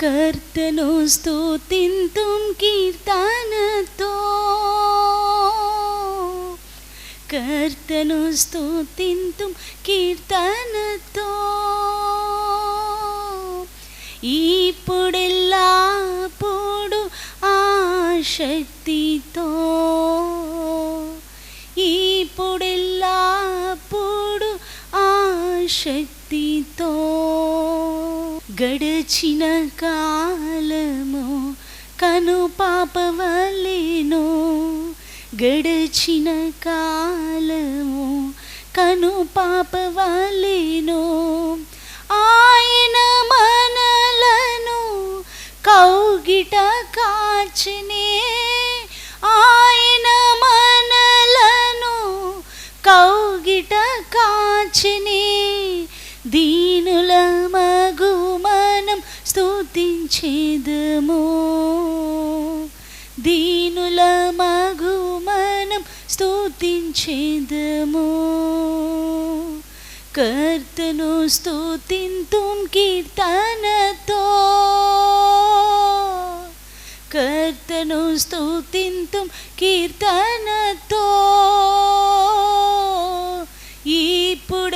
కర్తను స్తుతింతుం కీర్తనతో, కర్తను స్తుతింతుం కీర్తనతో, ఇప్పుడెల్లప్పుడు ఆసక్తితో, ఇప్పుడెల్లప్పుడు ఆసక్తితో. గడచిన కాలము కను పాపవలెను, గడచిన కాలము కను పాపవలెను. ఆయన మనలను కౌగిట కాచెనే, ఆయన మనలను కౌగిట కాచెనే. దీనుల మగు మనం స్తుతించెదము, దీనుల మగు మనం స్తుతించెదము. కర్తను స్తుతింతుం కీర్తనతో, కర్తను స్తుతింతుం కీర్తనతో,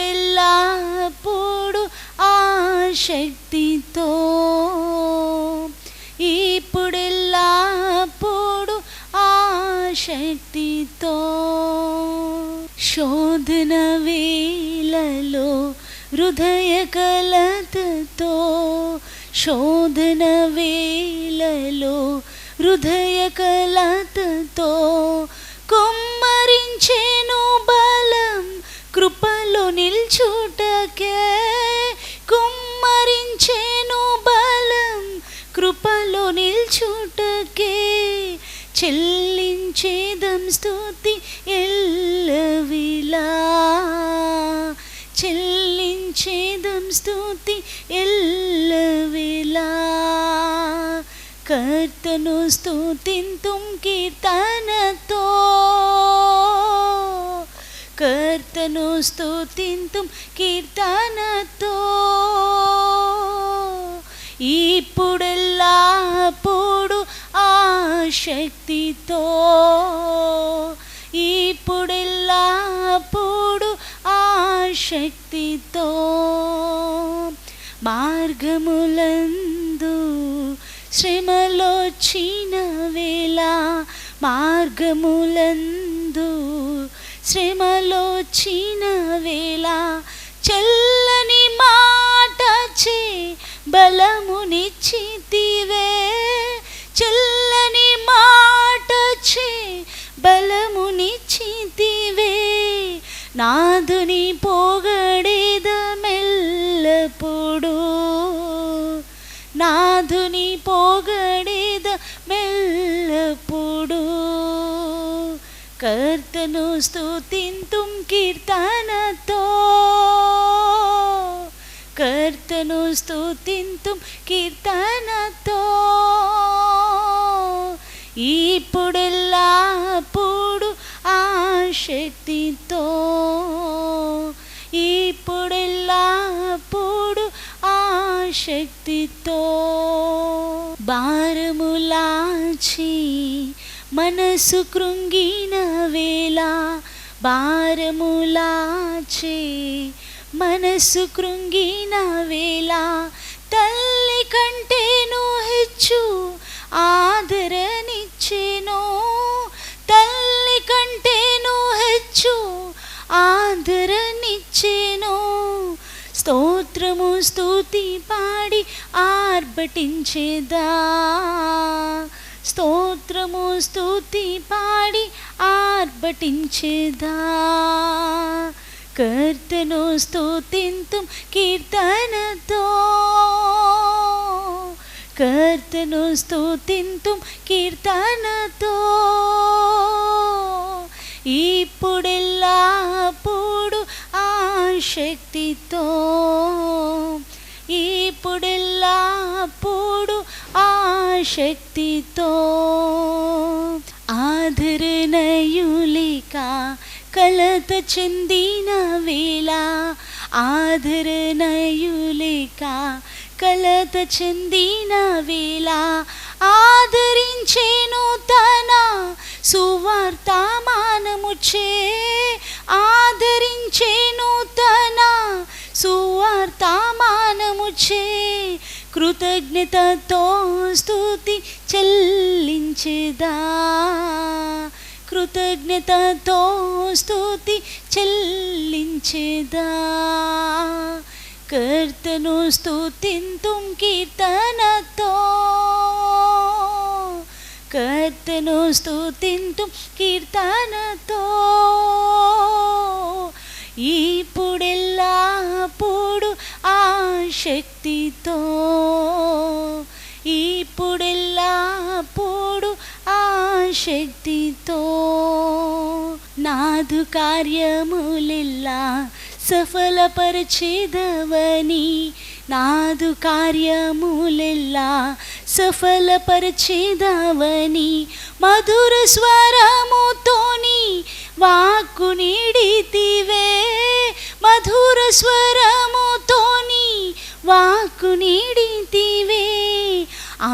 ఇప్పుడెల్లప్పుడు ఆసక్తితో, ఇప్పుడెల్లప్పుడు ఆసక్తితో. శోధన వేళలో హృదయ కలతతో, శోధన వేళలో హృదయ కలతతో, కుమ్మరించెను బలం కృపలో నిల్చుటకే, కుమ్మరించెను బలం కృపలో నిల్చుటకే. చెల్లించేదం స్తుతి ఎల్లవేళలా, చెల్లించేదం స్తుతి ఎల్లవేళలా. కర్తను స్తుతింతుం కీర్తనతో, కర్తను స్తుతింతుం కీర్తనతో, ఇప్పుడెల్లప్పుడు ఆసక్తితో, ఇప్పుడెల్లప్పుడు ఆసక్తితో. మార్గములందు శ్రమలొచ్చిన వేళ, మార్గములందు శ్రమలొచ్చిన వేళ, చల్లని మాటచే బలమునిచ్చితివే, చల్లని మాటచే బలమునిచ్చితివే. నాదుని పొగడెదమెల్లప్పుడు, నాదుని పొగడెదమెల్లప్పుడు. కర్తను స్తుతింతుం కీర్తనతో, కర్తను స్తుతింతుం కీర్తనతో, ఇప్పుడెల్లప్పుడు ఆసక్తితో, ఇప్పుడెల్లప్పుడు ఆసక్తితో. భారములాచి మనసు కృంగిన వేళ, భారములాచి మనసు కృంగిన వేళ, తల్లి కంటేను హెచ్చు ఆదరణిచ్చెను, తల్లి కంటేను హెచ్చు ఆదరణిచ్చెను. స్తోత్రము స్తుతి పాడి ఆర్భటించెదా, స్తోత్రము స్తుతి పాడి ఆర్భటించెదా. కర్తను స్తుతింతుం కీర్తనతో, కర్తను స్తుతింతుం కీర్తనతో, ఇప్పుడెల్లప్పుడు ఆసక్తితో, ఇప్పుడెల్లప్పుడు ఆసక్తితో. ఆదరణయులిక కలత చెందిన వేళ, ఆదరణయులిక కలత చెందిన వేళ ఆదరించేను తన సువార్తమానముచే, ఆదరించేను తన సువార్తమానముచే. కృతజ్ఞతతో స్తుతి చెల్లించెదా, కృతజ్ఞతతో స్తుతి చెల్లించెదా. కర్తను స్తుతింతుం కీర్తనతో, కర్తను స్తుతింతుం కీర్తనతో. ఇప్పుడెల్లప్పుడు ఆసక్తితో, ఇప్పుడెల్లప్పుడు ఆసక్తితో. నాదు కార్యములెల్లా సఫలపరచెదవని, నాదు కార్యములెల్లా సఫలపరచెదవని. మధుర స్వరముతోని వాక్కు నీడితివే, మధుర స్వరముతోని వాక్కు నీడితివే.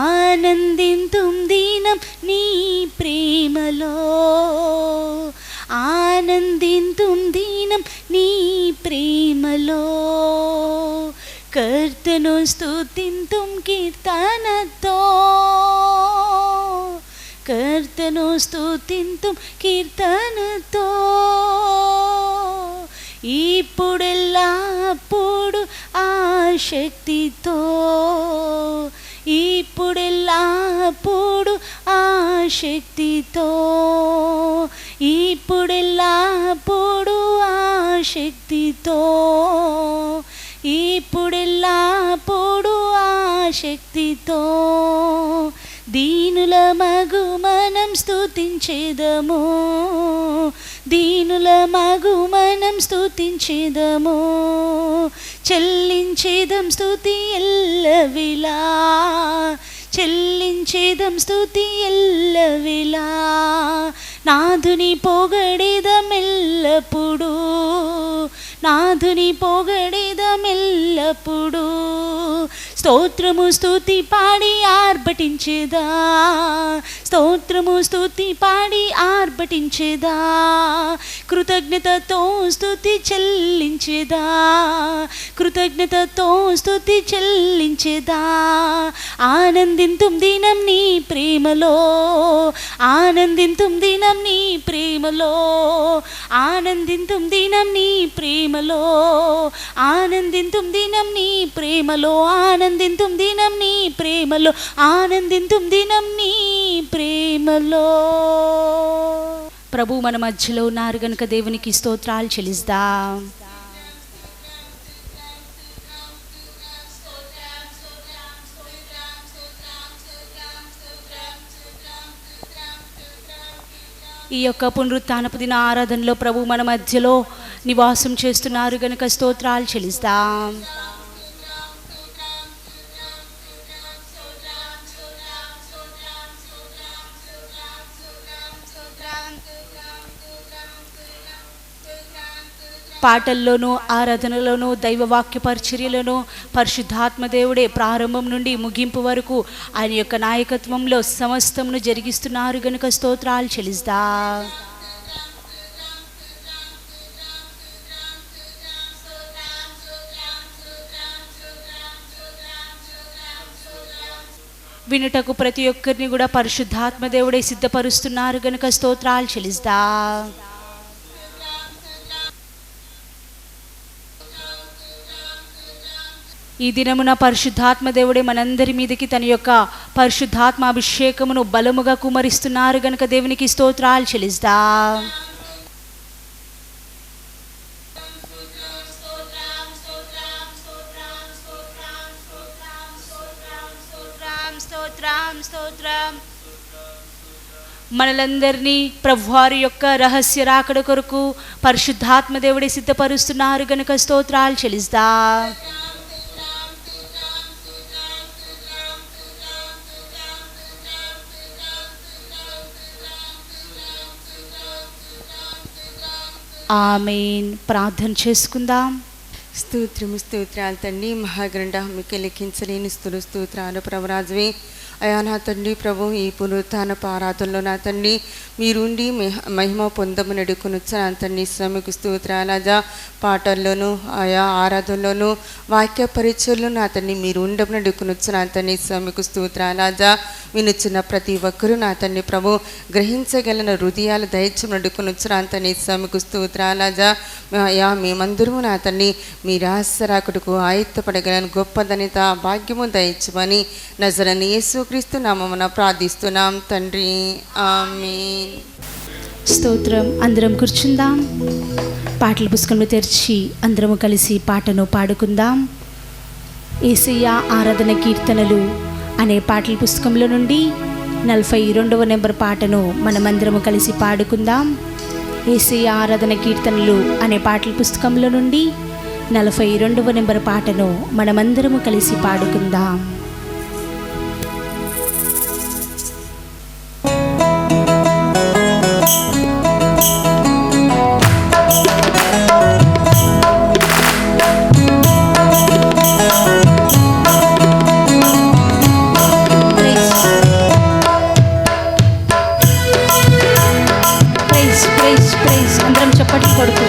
ఆనందింతుం దినం నీ ప్రేమలో, ఆనందింతుం దినం నీ ప్రేమలో. కర్తను స్తుతింతుం కీర్తనతో, కర్తను స్తుతింతుం కీర్తనతో. ఇప్పుడెల్లప్పుడు ఆసక్తితో, ఇప్పుడెల్లప్పుడు ఆసక్తితో, ఇప్పుడెల్లప్పుడు ఆసక్తితో, ఇప్పుడెల్లప్పుడు ఆసక్తితో. దీనుల మగు మనం స్తుతించెదము, దీనుల మగు మనం స్తుతించెదము. చెల్లించెదం స్తుతి ఎల్లవేళలా, చెల్లించెదం స్తుతి ఎల్లవేళలా. నాదుని పొగడెదం ఎల్లప్పుడు, నాదుని పొగడెదం ఎల్లప్పుడు. స్తోత్రము స్తుతి పాడి ఆర్భటించెదా, స్తోత్రము స్తుతి పాడి ఆర్భటించెదా. కృతజ్ఞతతో స్తుతి చెల్లించెదా, కృతజ్ఞతతో స్తుతి చెల్లించెదా. ఆనందింతుం దినం నీ ప్రేమలో, ఆనందింతుం దినం నీ ప్రేమలో, ఆనందింతుం దినం నీ ప్రేమలో, ఆనందింతుం దినం నీ ప్రేమలో, ఆనందింతుం దినం నీ ప్రేమలో, ఆనందింతుం దినం నీ ప్రేమలో. ప్రభు మన మధ్యలో ఉన్నారు గనుక దేవునికి స్తోత్రాలు చెల్లిద్దాం. ఈ యొక్క పునరుత్థానపు దిన ఆరాధనలో ప్రభు మన మధ్యలో నివాసం చేస్తున్నారు గనుక స్తోత్రాలు చెల్లిద్దాం. పాటల్లోనూ ఆరాధనలోనూ దైవవాక్య పరిచర్యలోనూ పరిశుద్ధాత్మ దేవుడే ప్రారంభం నుండి ముగింపు వరకు ఆయన యొక్క నాయకత్వంలో సమస్తమును జరిగిస్తున్నారు గనుక స్తోత్రాలు చెల్లిద్దాం. వినుటకు ప్రతి ఒక్కరిని కూడా పరిశుద్ధాత్మ దేవుడే సిద్ధపరుస్తున్నారు గనుక స్తోత్రాలు చెల్లిద్దాం. ఈ దినమున పరిశుద్ధాత్మ దేవుడే మనందరి మీదకి తన యొక్క పరిశుద్ధాత్మ అభిషేకమును బలముగా కుమరిస్తున్నారు గనుక దేవునికి స్తోత్రాలు చెల్లిద్దాం. మనలందరినీ ప్రభువారి యొక్క రహస్య రాకడ కొరకు పరిశుద్ధాత్మ దేవుడే సిద్ధపరుస్తున్నారు గనుక స్తోత్రాలు చెల్లిద్దాం. ఆమేన్. ప్రార్థన చేసుకుందాం. స్తోత్రాలు తండ్రి, మహాగ్రంథ మీకు లెక్కించలేని స్తోత్రాలు ప్రభరాజువే. అయా నా తండ్రి ప్రభు, ఈ పునరుత్థాన ఆరాధనలో నా తండ్రి మీరుండి మహిమ పొందమని అడుగుకొనొచ్చు నా తండ్రి. స్వామికి స్తోత్రాలజా. పాటల్లోనూ ఆయా ఆరాధనలోనూ వాక్య పరిచయలో నా తండ్రి మీరు ఉండమని అడుగుకొనొచ్చు నా తండ్రి. స్వామికి స్తోత్రాలజా. వినుచున్న ప్రతి ఒక్కరూ నా తండ్రి ప్రభు గ్రహించగలిగిన హృదయాలు దయచేయమని అడుగుకొనొచ్చు నా తండ్రి. స్వామికి స్తోత్రాలజా. అయా మేమందరము నా తండ్రి మీ రహస్యరాకుడుకు ఆయుత్తపడగలని గొప్ప ధన్యత భాగ్యము దయచేయమని నజరేయుడైన యేసుక్రీస్తు నామమున ప్రార్థిస్తున్నాం తండ్రి, ఆమేన్. స్తోత్రం. అందరం కూర్చుందాం. పాటల పుస్తకంలో తెరిచి అందరము కలిసి పాటను పాడుకుందాం. యేసయ్య ఆరాధన కీర్తనలు అనే పాటల పుస్తకంలో నుండి 42వ నెంబర్ పాటను మనమందరము కలిసి పాడుకుందాం. యేసయ్య ఆరాధన కీర్తనలు అనే పాటల పుస్తకంలో నుండి 42వ నెంబర్ పాటను మనమందరము కలిసి పాడుకుందాం. అందరం చప్పట్లు కొడుతూ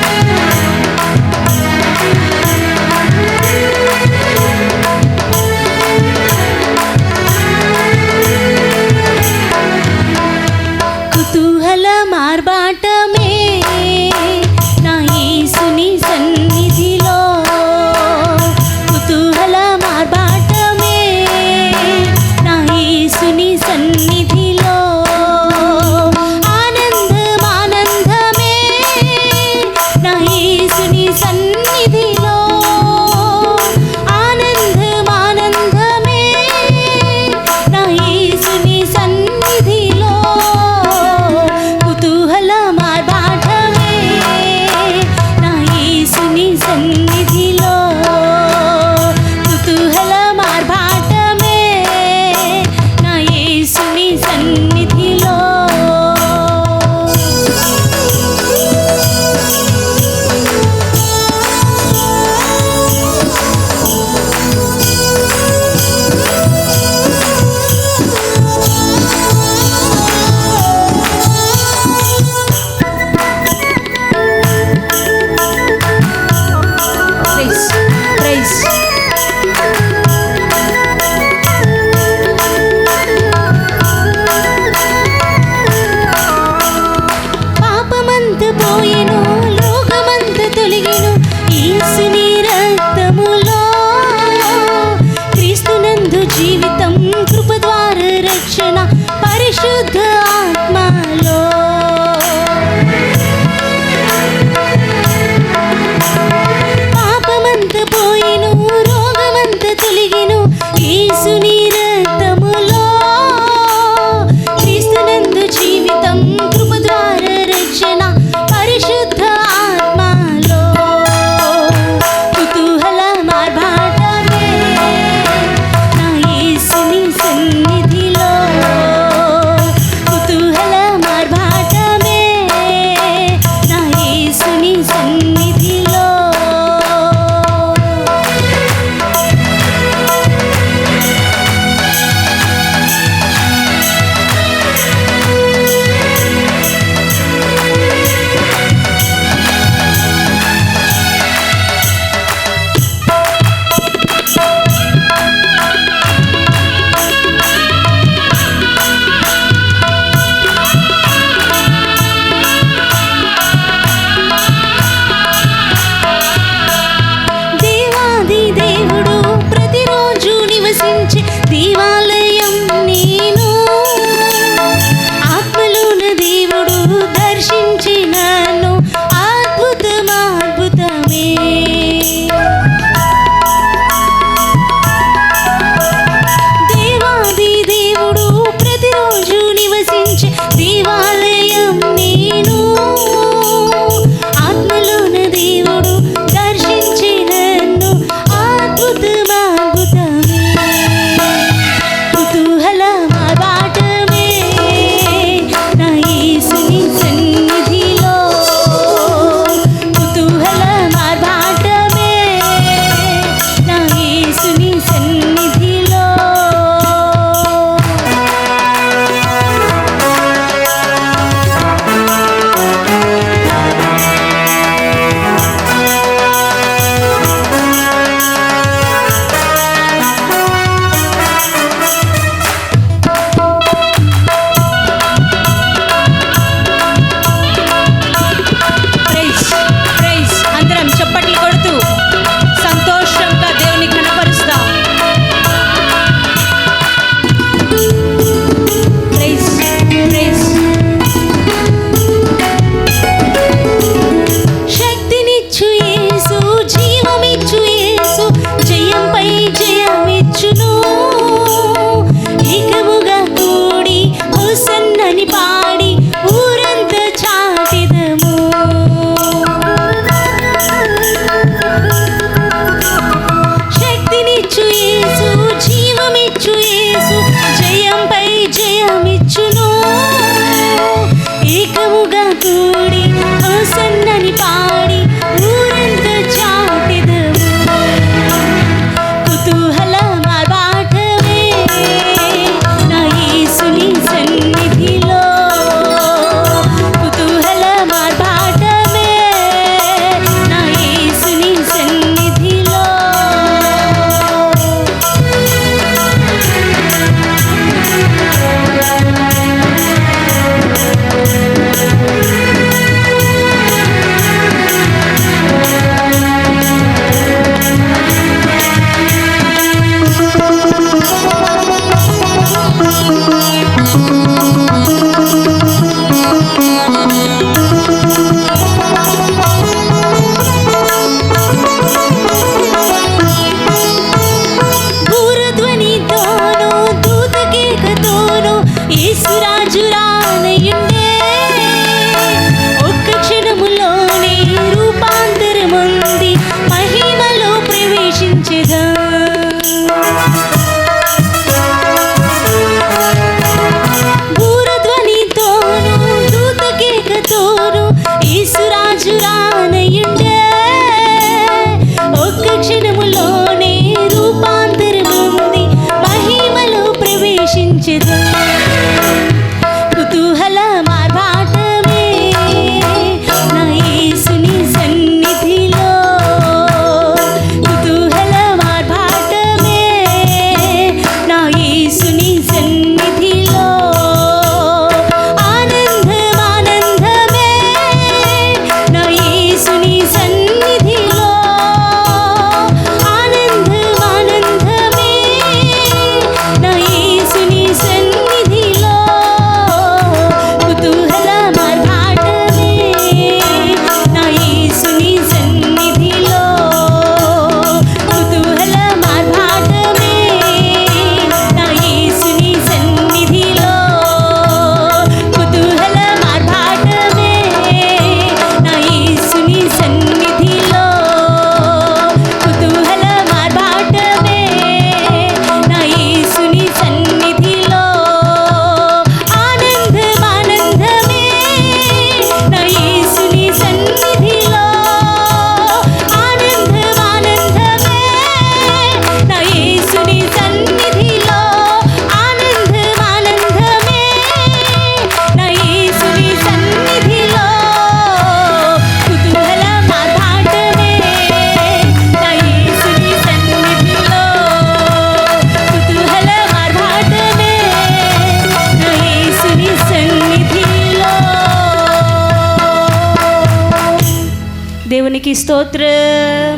దేవునికి స్తోత్రం.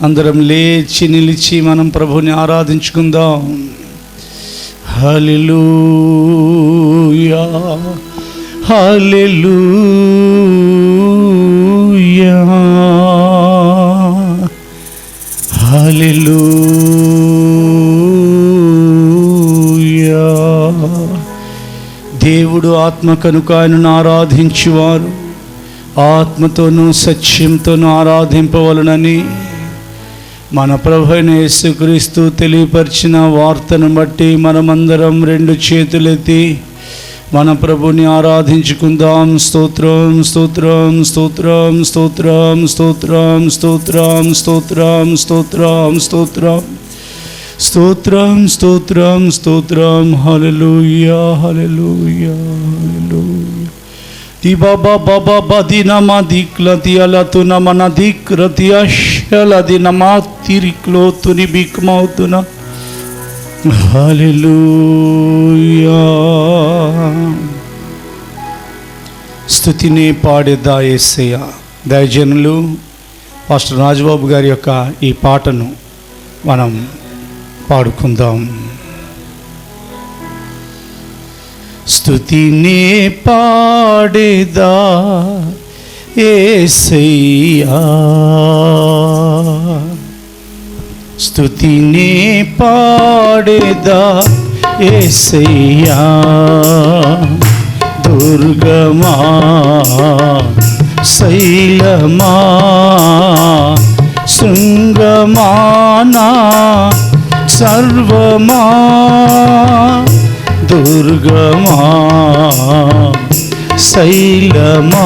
అందరం లేచి నిలిచి మనం ప్రభుని ఆరాధించుకుందాం. హల్లెలూయా హల్లెలూయా హల్లెలూయా. దేవుడు ఆత్మ కనుక ఆయనను ఆరాధించువారు ఆత్మతోనూ సత్యంతోనూ ఆరాధింపవలనని మన ప్రభువైన యేసుక్రీస్తు తెలియపరిచిన వార్తను బట్టి మనమందరం రెండు చేతులెత్తి మన ప్రభుని ఆరాధించుకుందాం. స్తోత్రం స్తోత్రం స్తోత్రం స్తోత్రం స్తోత్రం స్తోత్రం స్తోత్రం స్తోత్రం స్తోత్రం స్తోత్రం స్తోత్రం స్తోత్రం. హల్లెలూయా హల్లెలూయా హల్లెలూయా. ది బాబా బాబా బది నమా దిక్లతి అలతు నమన దిక్రతి అషలది నమా తిరిక్లో తుని బిక్మౌతున. హల్లెలూయా. స్తుతిని పాడేదా యేసయ్య. దైవజనులు పాస్టర్ రాజబాబు గారి యొక్క ఈ పాటను మనం పాడుకుందాం. స్తుతిని పాడేదా యేసయ్యా, స్తుతిని పాడేదా యేసయ్యా. దుర్గమా శైలమా శృంగమానా సర్వమా. దుర్గమా శైలమా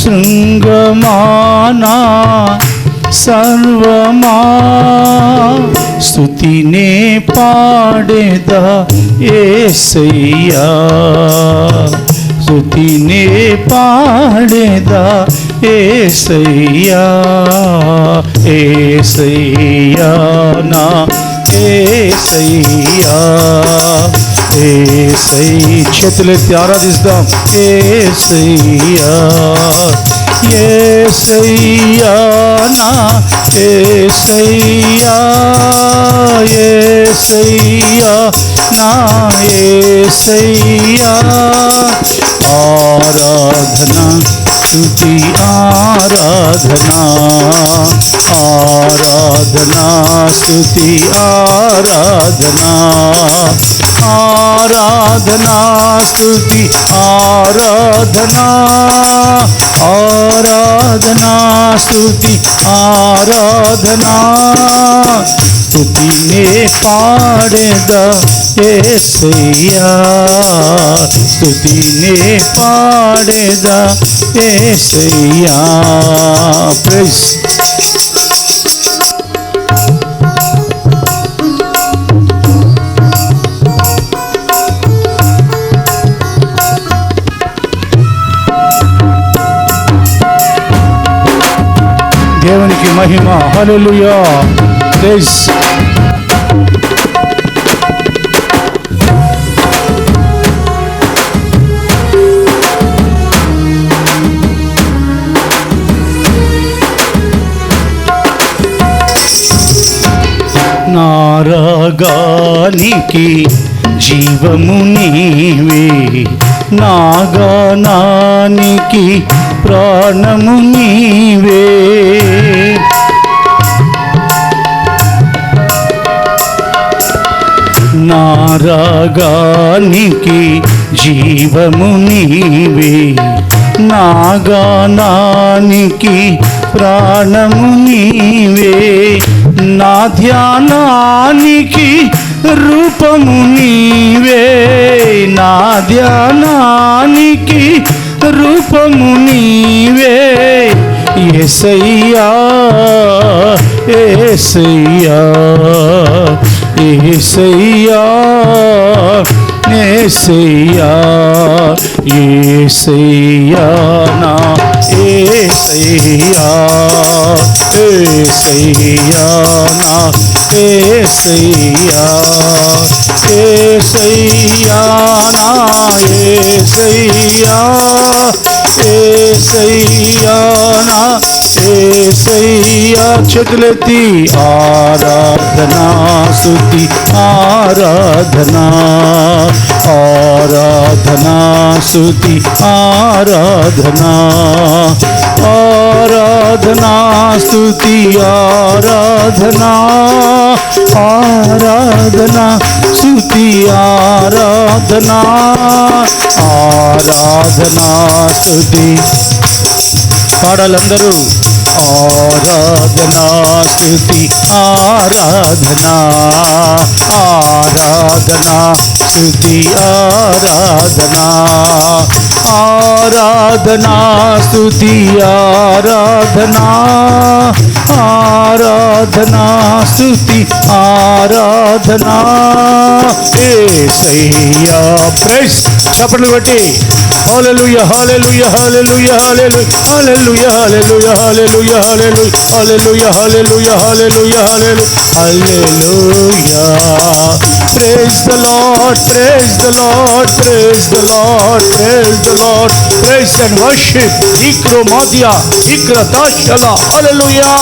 శృంగమానా సర్వమా. స్తుతినే పాడేదా యేసయ్యా, స్తుతినే పాడేదా యేసయ్యా. యేసయ్యా నా యేసయ్యా యేసయ్య. చేతులెత్తి ఆరాధిస్తాం. యేసయ్యా యేసయ్యా నా యేసయ్యా యేసయ్యా నా యేసయ్యా. ఆరాధన స్తుతి ఆరాధనా ఆరాధనా స్తుతి ఆరాధనా ఆరాధనా స్తుతి ఆరాధనా ఆరాధనా స్తుతి ఆరాధనా. స్తుతినే పాడేదా యేసయ్యా, స్తుతినే పాడేదా యేసయ్యా. ప్రైజ్. దేవునికి మహిమ. హల్లెలూయా. ప్రైజ్. నారాగానికి జీవము నీవే, నాగానానికి ప్రాణము నీవే. నారాగానికి జీవము నీవే, నాగానానికి ప్రాణము నీవే. నా ధ్యానానికి రూపము నీవే, నా ధ్యానానికి రూపము నీవే. యేసయ్యా యేసయ్యా యేసయ్యా యేసయ్యా యేసయ్యా నా యేసయ్యా యేసయ్యా నా యేసయ్యా యేసయ్యా నా యేసయ్యా యేసయ్యా నా యేసయ్యా చేతులెత్తి ఆరాధనా స్తుతి ఆరాధనా ఆరాధనా స్తుతి ఆరాధనా ఆరాధనా స్తుతి ఆరాధనా ఆరాధనా స్తుతి ఆరాధనా ఆరాధనా స్తుతి పాడాలందరూ ఆరాధనా స్తుతి ఆరాధనా ఆరాధనా స్తుతి ఆరాధనా ఆరాధనా స్తుతి ఆరాధనా ఆరాధనా స్తుతి ఆరాధనా యేసయ్యా ప్రైజ్ చప్పట్లు కొట్టి హల్లెలూయా హల్లెలూయా హల్లెలూయా హల్లెలూయా హల్లెలూయా హల్లెలూయా హల్లెలూయా హల్లెలూయా హల్లెలూయా హల్లెలూయా praise the Lord praise the Lord praise the Lord praise the Lord praise and worship ikro madhya ikra tashala hallelujah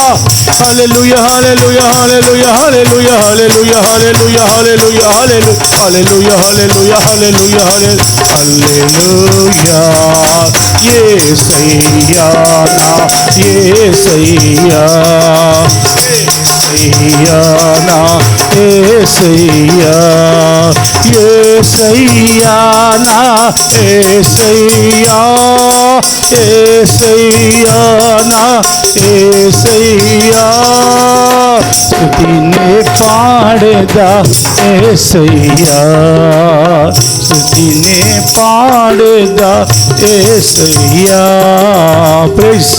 hallelujah hallelujah hallelujah hallelujah hallelujah hallelujah hallelujah hallelujah hallelujah hallelujah hallelujah yesayya na yesayya yesayya na yesayya yesayya na yesayya yesayya na yesayya స్తుతినే పాడేదా యేసయ్యా స్తుతినే పాడేదా Yesayya praise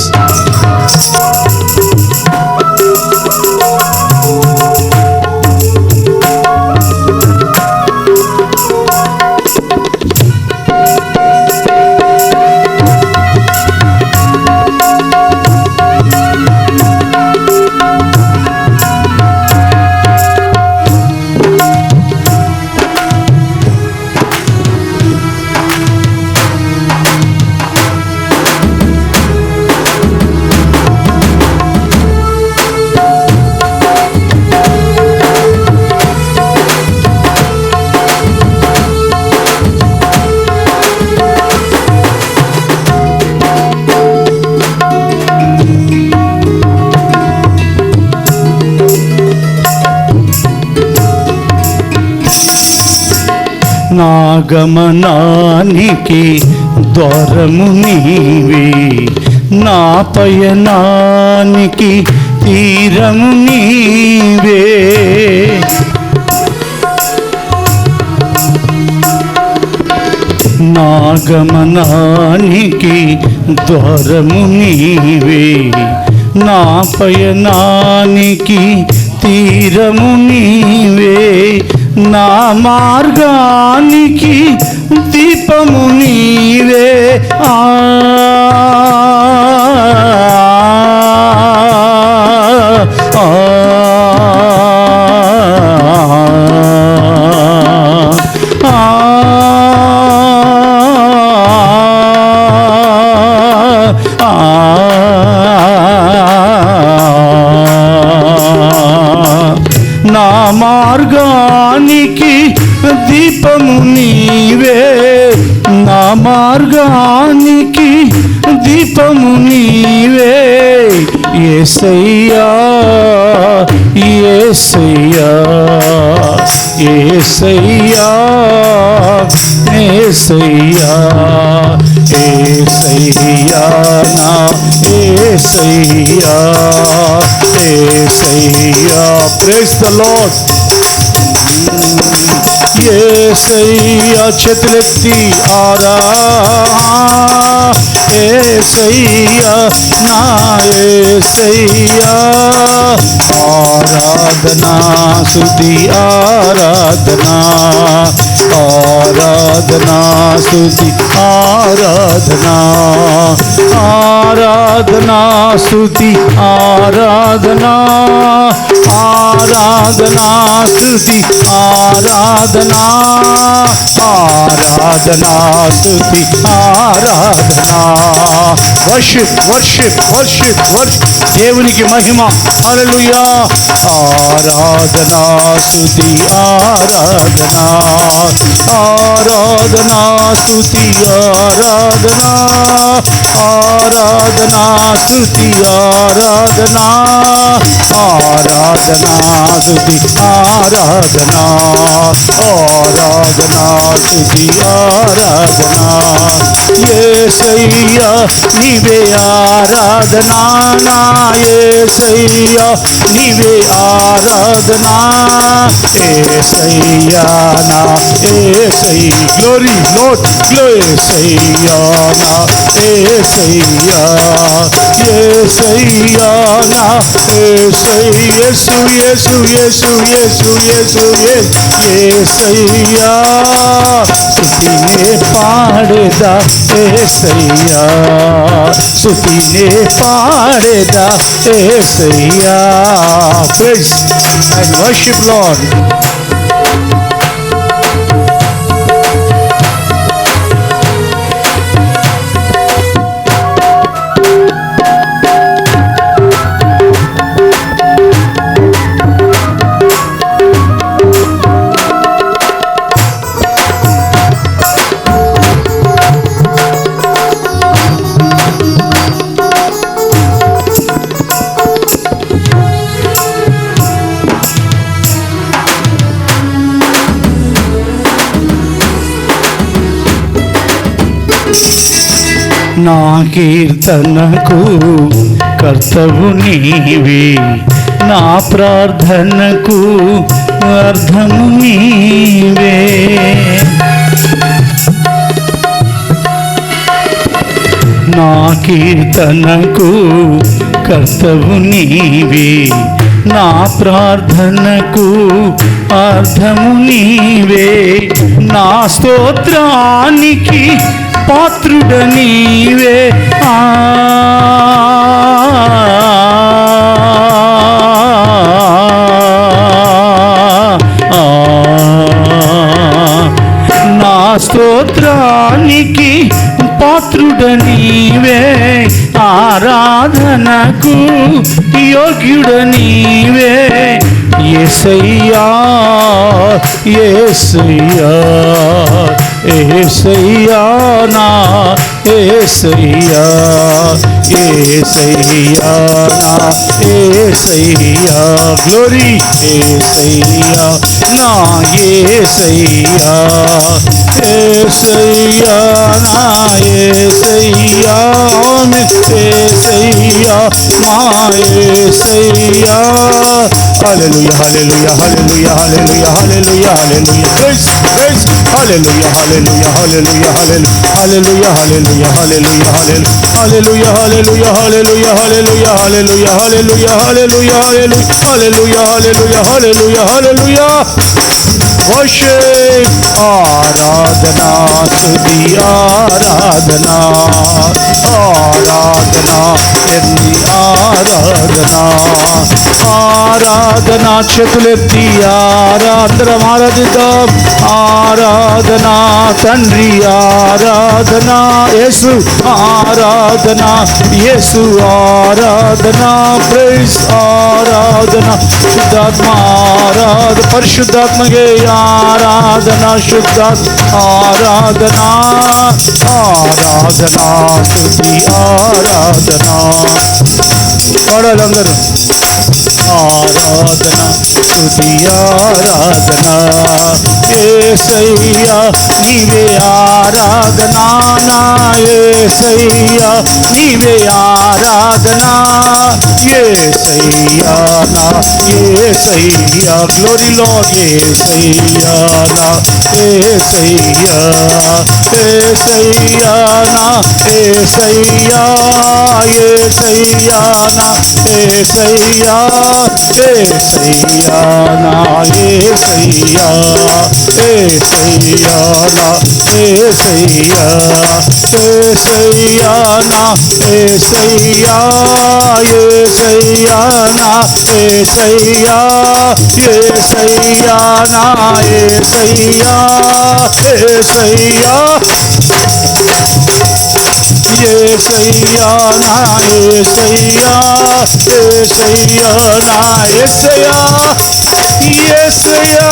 నా గమనానికి ద్వారము నీవే నా పయనానికి తీరము నీవే నా గమనానికి ద్వారము నీవే నా పయనానికి తీరము నీవే నా మార్గానికి దీపము నీవే నా మార్గానికి దీపము నీవే నా మార్గానికి దీపము నీవే యేసయ్యా యేసయ్యా యేసయ్యా యేసయ్యా యేసయ్యా నా యేసయ్యా యేసయ్యా ప్రైజ్ ద లార్డ్ యేసయ్యా చేతులెత్తి యేసయ్యా నా యేసయ్యా ఆరాధనా స్తుతి ఆరాధనా ఆరాధనా స్తుతి ఆరాధనా ఆరాధనా స్తుతి ఆరాధనా ఆరాధనా స్తుతి ఆరాధనా ఆరాధనా స్తుతి ఆరాధనా వర్షిప్ వర్షిప్ వర్షిప్ వర్షిప్ దేవునికి మహిమ హల్లెలూయా ఆరాధనా స్తుతి ఆరాధనా ఆరాధనా స్తుతి ఆరాధనా ఆరాధనా స్తుతి ఆరాధనా ఆరాధనా స్తుతి ఆరాధనా ఆరాధనా స్తుతి ఆరాధనా యేసయ్యా నీవే ఆరాధనా నా యేసయ్యా నీవే ఆరాధనా యేసయ్యా నా యేసయ్యా గ్లోరీ లార్డ్ యేసయ్యా నా యేసయ్యా యేసయ్యా నా యేసయ్యా యేసు యేసు యేసు యేసు యేసు యేసయ్యా స్తుతినే పాడేదా యేసయ్యా స్తుతినే పాడేదా Yesayya praise and worship lord నా కీర్తనకు కర్తవు నీవే నా ప్రార్థనకు అర్థము నీవే నా కీర్తనకు కర్తవు నీవే నా ప్రార్థనకు అర్థము నీవే నా స్తోత్రానికి పాత్రుడ నీవే నా స్తోత్రానికి పాత్రుడ నీవే ఆరాధనకు యోగ్యుడ నీవే యేసయ్యా యేసయ్యా యేసయ్యా నా యేసయ్యా యేసయ్యా నా యేసయ్యా గ్లోరీ యేసయ్యా నా యేసయ్యా యేసయ్యా నా యేసయ్యా యేసయ్యా మా యేసయ్యా హల్లెలూయా హల్లెలూయా హల్లెలూయా హల్లెలూయా హల్లెలూయా హల్లెలూయా ప్రైజ్ ప్రైజ్ హల్లెలూయా హల్లెలూయా హల్లెలూయా హల్లెలూయా హల్లెలూయా హల్లెలూయా హల్లెలూయా హల్లెలూయా హల్లెలూయా హల్లెలూయా హల్లెలూయా హల్లెలూయా హల్లెలూయా హల్లెలూయా హల్లెలూయా హల్లెలూయా హల్లెలూయా worship ఆరాధనా స్తుతి ఆరాధనా ఆరాధనా ఎన్ని ఆరాధనా ఆరాధనా చేతులెత్తి ఆరాధన ఆరాధిద్దాం ఆరాధనా తండ్రి ఆరాధనా యేసు ఆరాధనా యేసు ఆరాధనా ప్రైజ్ ఆరాధనా శుద్ధాత్మ ఆరాధన పరిశుద్ధాత్మకే ఆరాధనా శుద్ధాత్మ ఆరాధనా ఆరాధనా స్తుతి ఆరాధనా పాడాలందరూ. ఆరాధన స్తుతి ఆరాధన యేసయ్యా నీవే ఆరాధన నా యేసయ్యా నీవే ఆరాధన యేసయ్యా నా యేసయ్యా గ్లోరీ లార్డ్ యేసయ్యా నా యేసయ్యా యేసయ్యా నా యేసయ్యా యేసయ్యా నా యేసయ్యా యేసయ్యా నా యేసయ్యా యేసయ్యా నా యేసయ్యా యేసయ్యా నా యేసయ్యా యేసయ్యా నా యేసయ్యా యేసయ్యా నా యేసయ్యా యేసయ్యా యేసయ్యా నా యేసయ్యా యేసయ్యా నా యేసయ్యా యేసయ్యా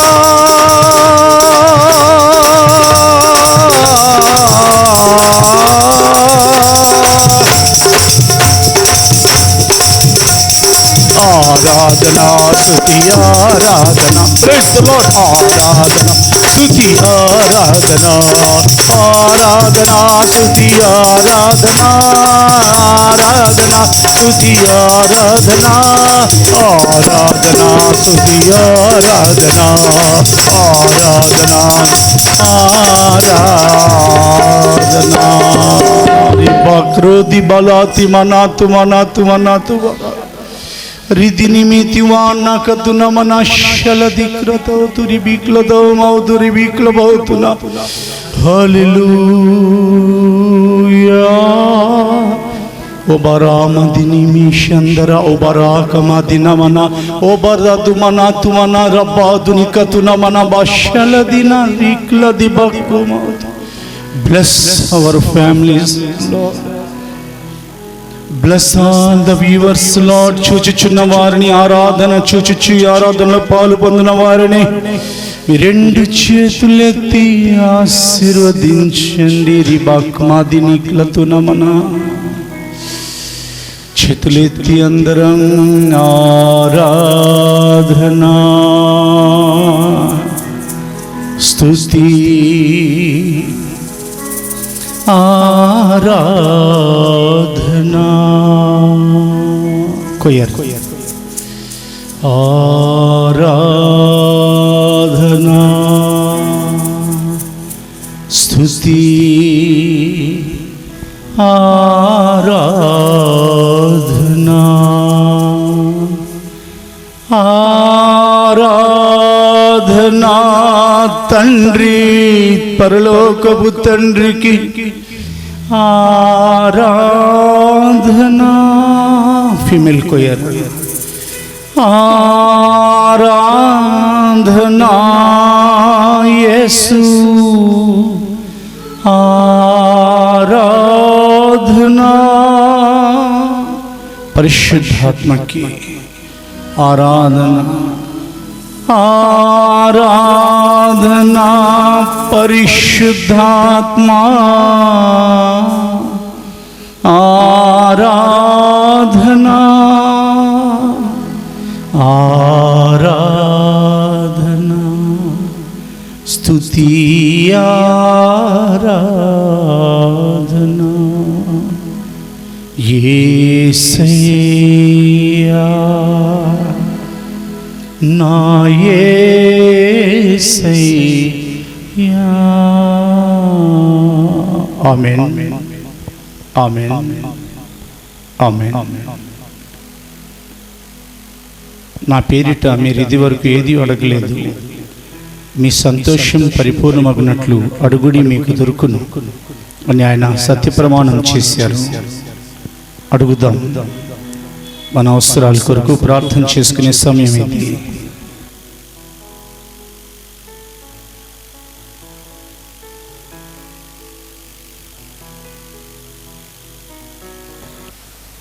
ఆరాధన స్తుతి ఆరాధన ప్రైజ్ ది లార్డ్ ఆరాధన స్తుతి ఆరాధన ఆరాధన స్తుతి ఆరాధన ఆరాధన స్తుతి ఆరాధన ఆరాధన స్తుతి ఆరాధన ఆరాధన ఆరాధన క్రోధి బలాతి మనాతు మనాతు మనాతు రిది నిమితివాన్న కతున మనశల దిక్రతో తురి బిక్లదో మౌదురి బిక్లబౌతున హల్లెలూయా ఒబరామదిని మిషందర ఒబరాకమదిన మన ఒబరదు మన తుమన రబ్బాదుని కతున మన బశల దిన రిక్లది బక్కుమ. Bless our families, Lord. Bless all the viewers, Lord. చూచుచున్న వారిని ఆరాధన చూచుచు ఆరాధనలో పాలు పొందిన వారిని మీ రెండు చేతులెత్తి ఆశీర్వదించండి. రిబాక్మాది నిక్లతు నమన చేతులెత్తి అందరం ఆరాధన స్తుతి ఆరాధనా కొయ్యర్ ఆరాధనా స్తుతి ఆరాధనా ఆరాధనా తండ్రి పరలోకపు తండ్రికి ఆరాధనా ఫీమేల్ కొయర్ ఆరాధనా యేసు ఆరాధనా పరిశుద్ధాత్మకి ఆరాధన ఆరాధనా పరిశుద్ధాత్మా ఆరాధనా ఆరాధనా స్తుతి ఆరాధనా యేసయ్యా నా యేసయ్యా. ఆమేన్ ఆమేన్ ఆమేన్. నా పేరిట మీరు ఇది వరకు ఏది అడగలేదు. మీ సంతోషం పరిపూర్ణమగినట్లు అడుగుడి మీకు దొరుకును అని ఆయన సత్యప్రమాణం చేశారు. అడుగుదాం. మన అవసరాల కొరకు ప్రార్థన చేసుకునే సమయం ఇది.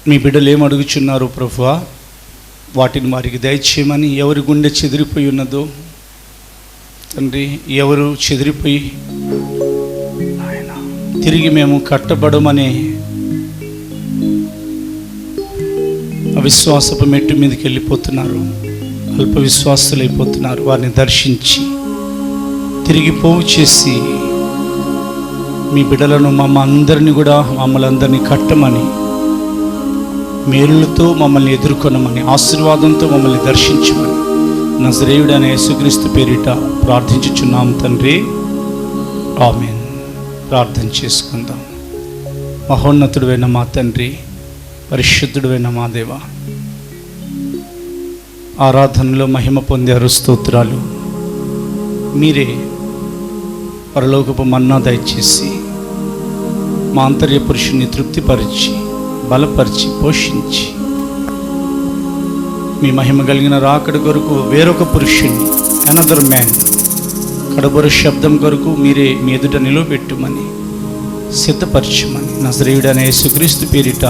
మీ బిడ్డలు ఏం అడుగుచున్నారు ప్రభువా, వాటిని వారికి దయచేయమని. ఎవరి గుండె చెదిరిపోయి ఉన్నదో తండ్రి, ఎవరు చెదిరిపోయి తిరిగి మేము కట్టబడమనే అవిశ్వాసపు మెట్టు మీదకి వెళ్ళిపోతున్నారు, అల్ప విశ్వాసులైపోతున్నారు, వారిని దర్శించి తిరిగి పోగు చేసి మీ బిడ్డలను మమ్మల్ని అందరినీ కట్టమని, మేలులతో మమ్మల్ని ఎదుర్కొనమని, ఆశీర్వాదంతో మమ్మల్ని దర్శించమని నజరేయుడైన యేసుక్రీస్తు పేరిట ప్రార్థించుచున్నాం తండ్రి, ఆమేన్. ప్రార్థన చేసుకుందాం. మహోన్నతుడైన మా తండ్రి, పరిశుద్ధుడైన మా దేవ, ఆరాధనలో మహిమ పొందారు, స్తోత్రాలు. మీరే పరలోకపు మన్నా దయచేసి మా ఆంతర్య పురుషుని తృప్తిపరిచి, బలపరిచి, పోషించి, మీ మహిమ కలిగిన రాకడ కొరకు వేరొక పురుషుని, అనదర్ మ్యాన్, కడబొర శబ్దం కొరకు మీరే మీ ఎదుట నిలవబెట్టుమని, సిద్ధపరచమని నజరేయుడైన యేసుక్రీస్తు పేరిట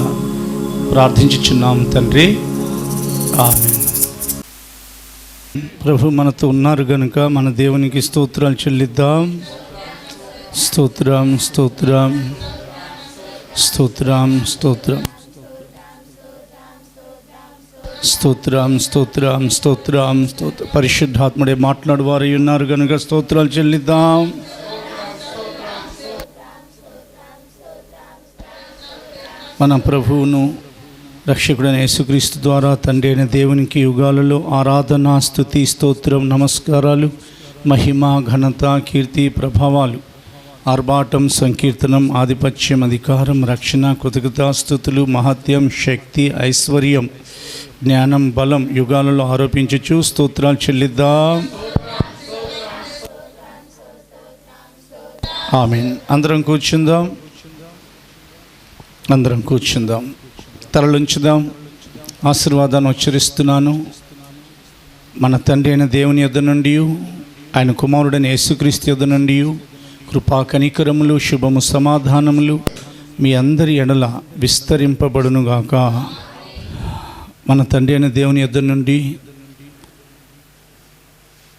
ప్రార్థించుచున్నాం తండ్రి, ఆమేన్. ప్రభు మనతో ఉన్నారు గనుక మన దేవునికి స్తోత్రాలు చెల్లిద్దాం. స్తోత్రం, స్తోత్రం, స్తోత్రం, స్తోత్రం, స్తోత్రం, స్తోత్రం, స్తోత్రం, స్తోత్రం. పరిశుద్ధాత్ముడే మాట్లాడువారు ఉన్నారు కనుక స్తోత్రాలు చెల్లిద్దాం. మన ప్రభువును రక్షకుడైన యేసుక్రీస్తు ద్వారా తండ్రి అయిన దేవునికి యుగాలలో ఆరాధన, స్తుతి, స్తోత్రం, నమస్కారాలు, మహిమ, ఘనత, కీర్తి, ప్రభావాలు, ఆర్భాటం, సంకీర్తనం, ఆధిపత్యం, అధికారం, రక్షణ, కృతజ్ఞతా స్తుతులు, మహత్యం, శక్తి, ఐశ్వర్యం, జ్ఞానం, బలం యుగాలలో ఆరోపించుచు స్తోత్రాలు చెల్లిద్దాం. ఆమేన్. అందరం కూర్చుందాం, అందరం కూర్చుందాం, తలలుంచుదాం. ఆశీర్వాదాన్ని ఉచ్చరిస్తున్నాను. మన తండ్రి అయిన దేవుని యొద్ద నుండి, ఆయన కుమారుడైన యేసుక్రీస్తు యొద్ద నుండి కృపా, కనికరములు, శుభము, సమాధానములు మీ అందరి ఎడల విస్తరింపబడునుగాక. మన తండ్రి అయిన దేవుని యొద్ద నుండి,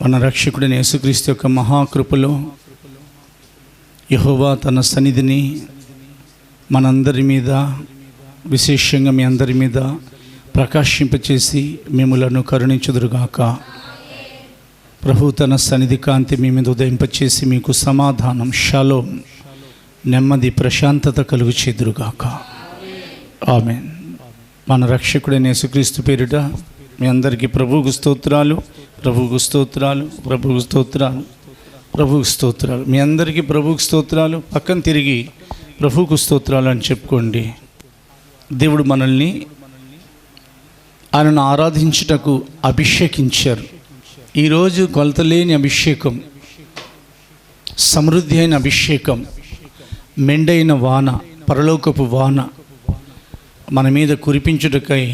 మన రక్షకుడైన యేసుక్రీస్తు యొక్క మహాకృపలో యెహోవా తన సన్నిధిని మనందరి మీద, విశేషంగా మీ అందరి మీద ప్రకాశింపచేసి మిమ్ములను కరుణించుదురుగాక. ప్రభు తన సన్నిధి కాంతి మీ మీద ఉదయింపచేసి మీకు సమాధానం, షలోం, నెమ్మది, ప్రశాంతత కలుగు చేదురుగాక. ఆమేన్. మన రక్షకుడైన యేసుక్రీస్తు పేరిట మీ అందరికీ ప్రభువుకు స్తోత్రాలు, ప్రభువుకు స్తోత్రాలు, ప్రభువుకు స్తోత్రాలు, ప్రభువుకు స్తోత్రాలు. మీ అందరికీ ప్రభువుకు స్తోత్రాలు. పక్కన తిరిగి ప్రభువుకు స్తోత్రాలు అని చెప్పుకోండి. దేవుడు మనల్ని ఆయనను ఆరాధించుటకు అభిషేకించారు. ఈరోజు కొలతలేని అభిషేకం, సమృద్ధి అయిన అభిషేకం, మెండైన వాన, పరలోకపు వాన మన మీద కురిపించుటకై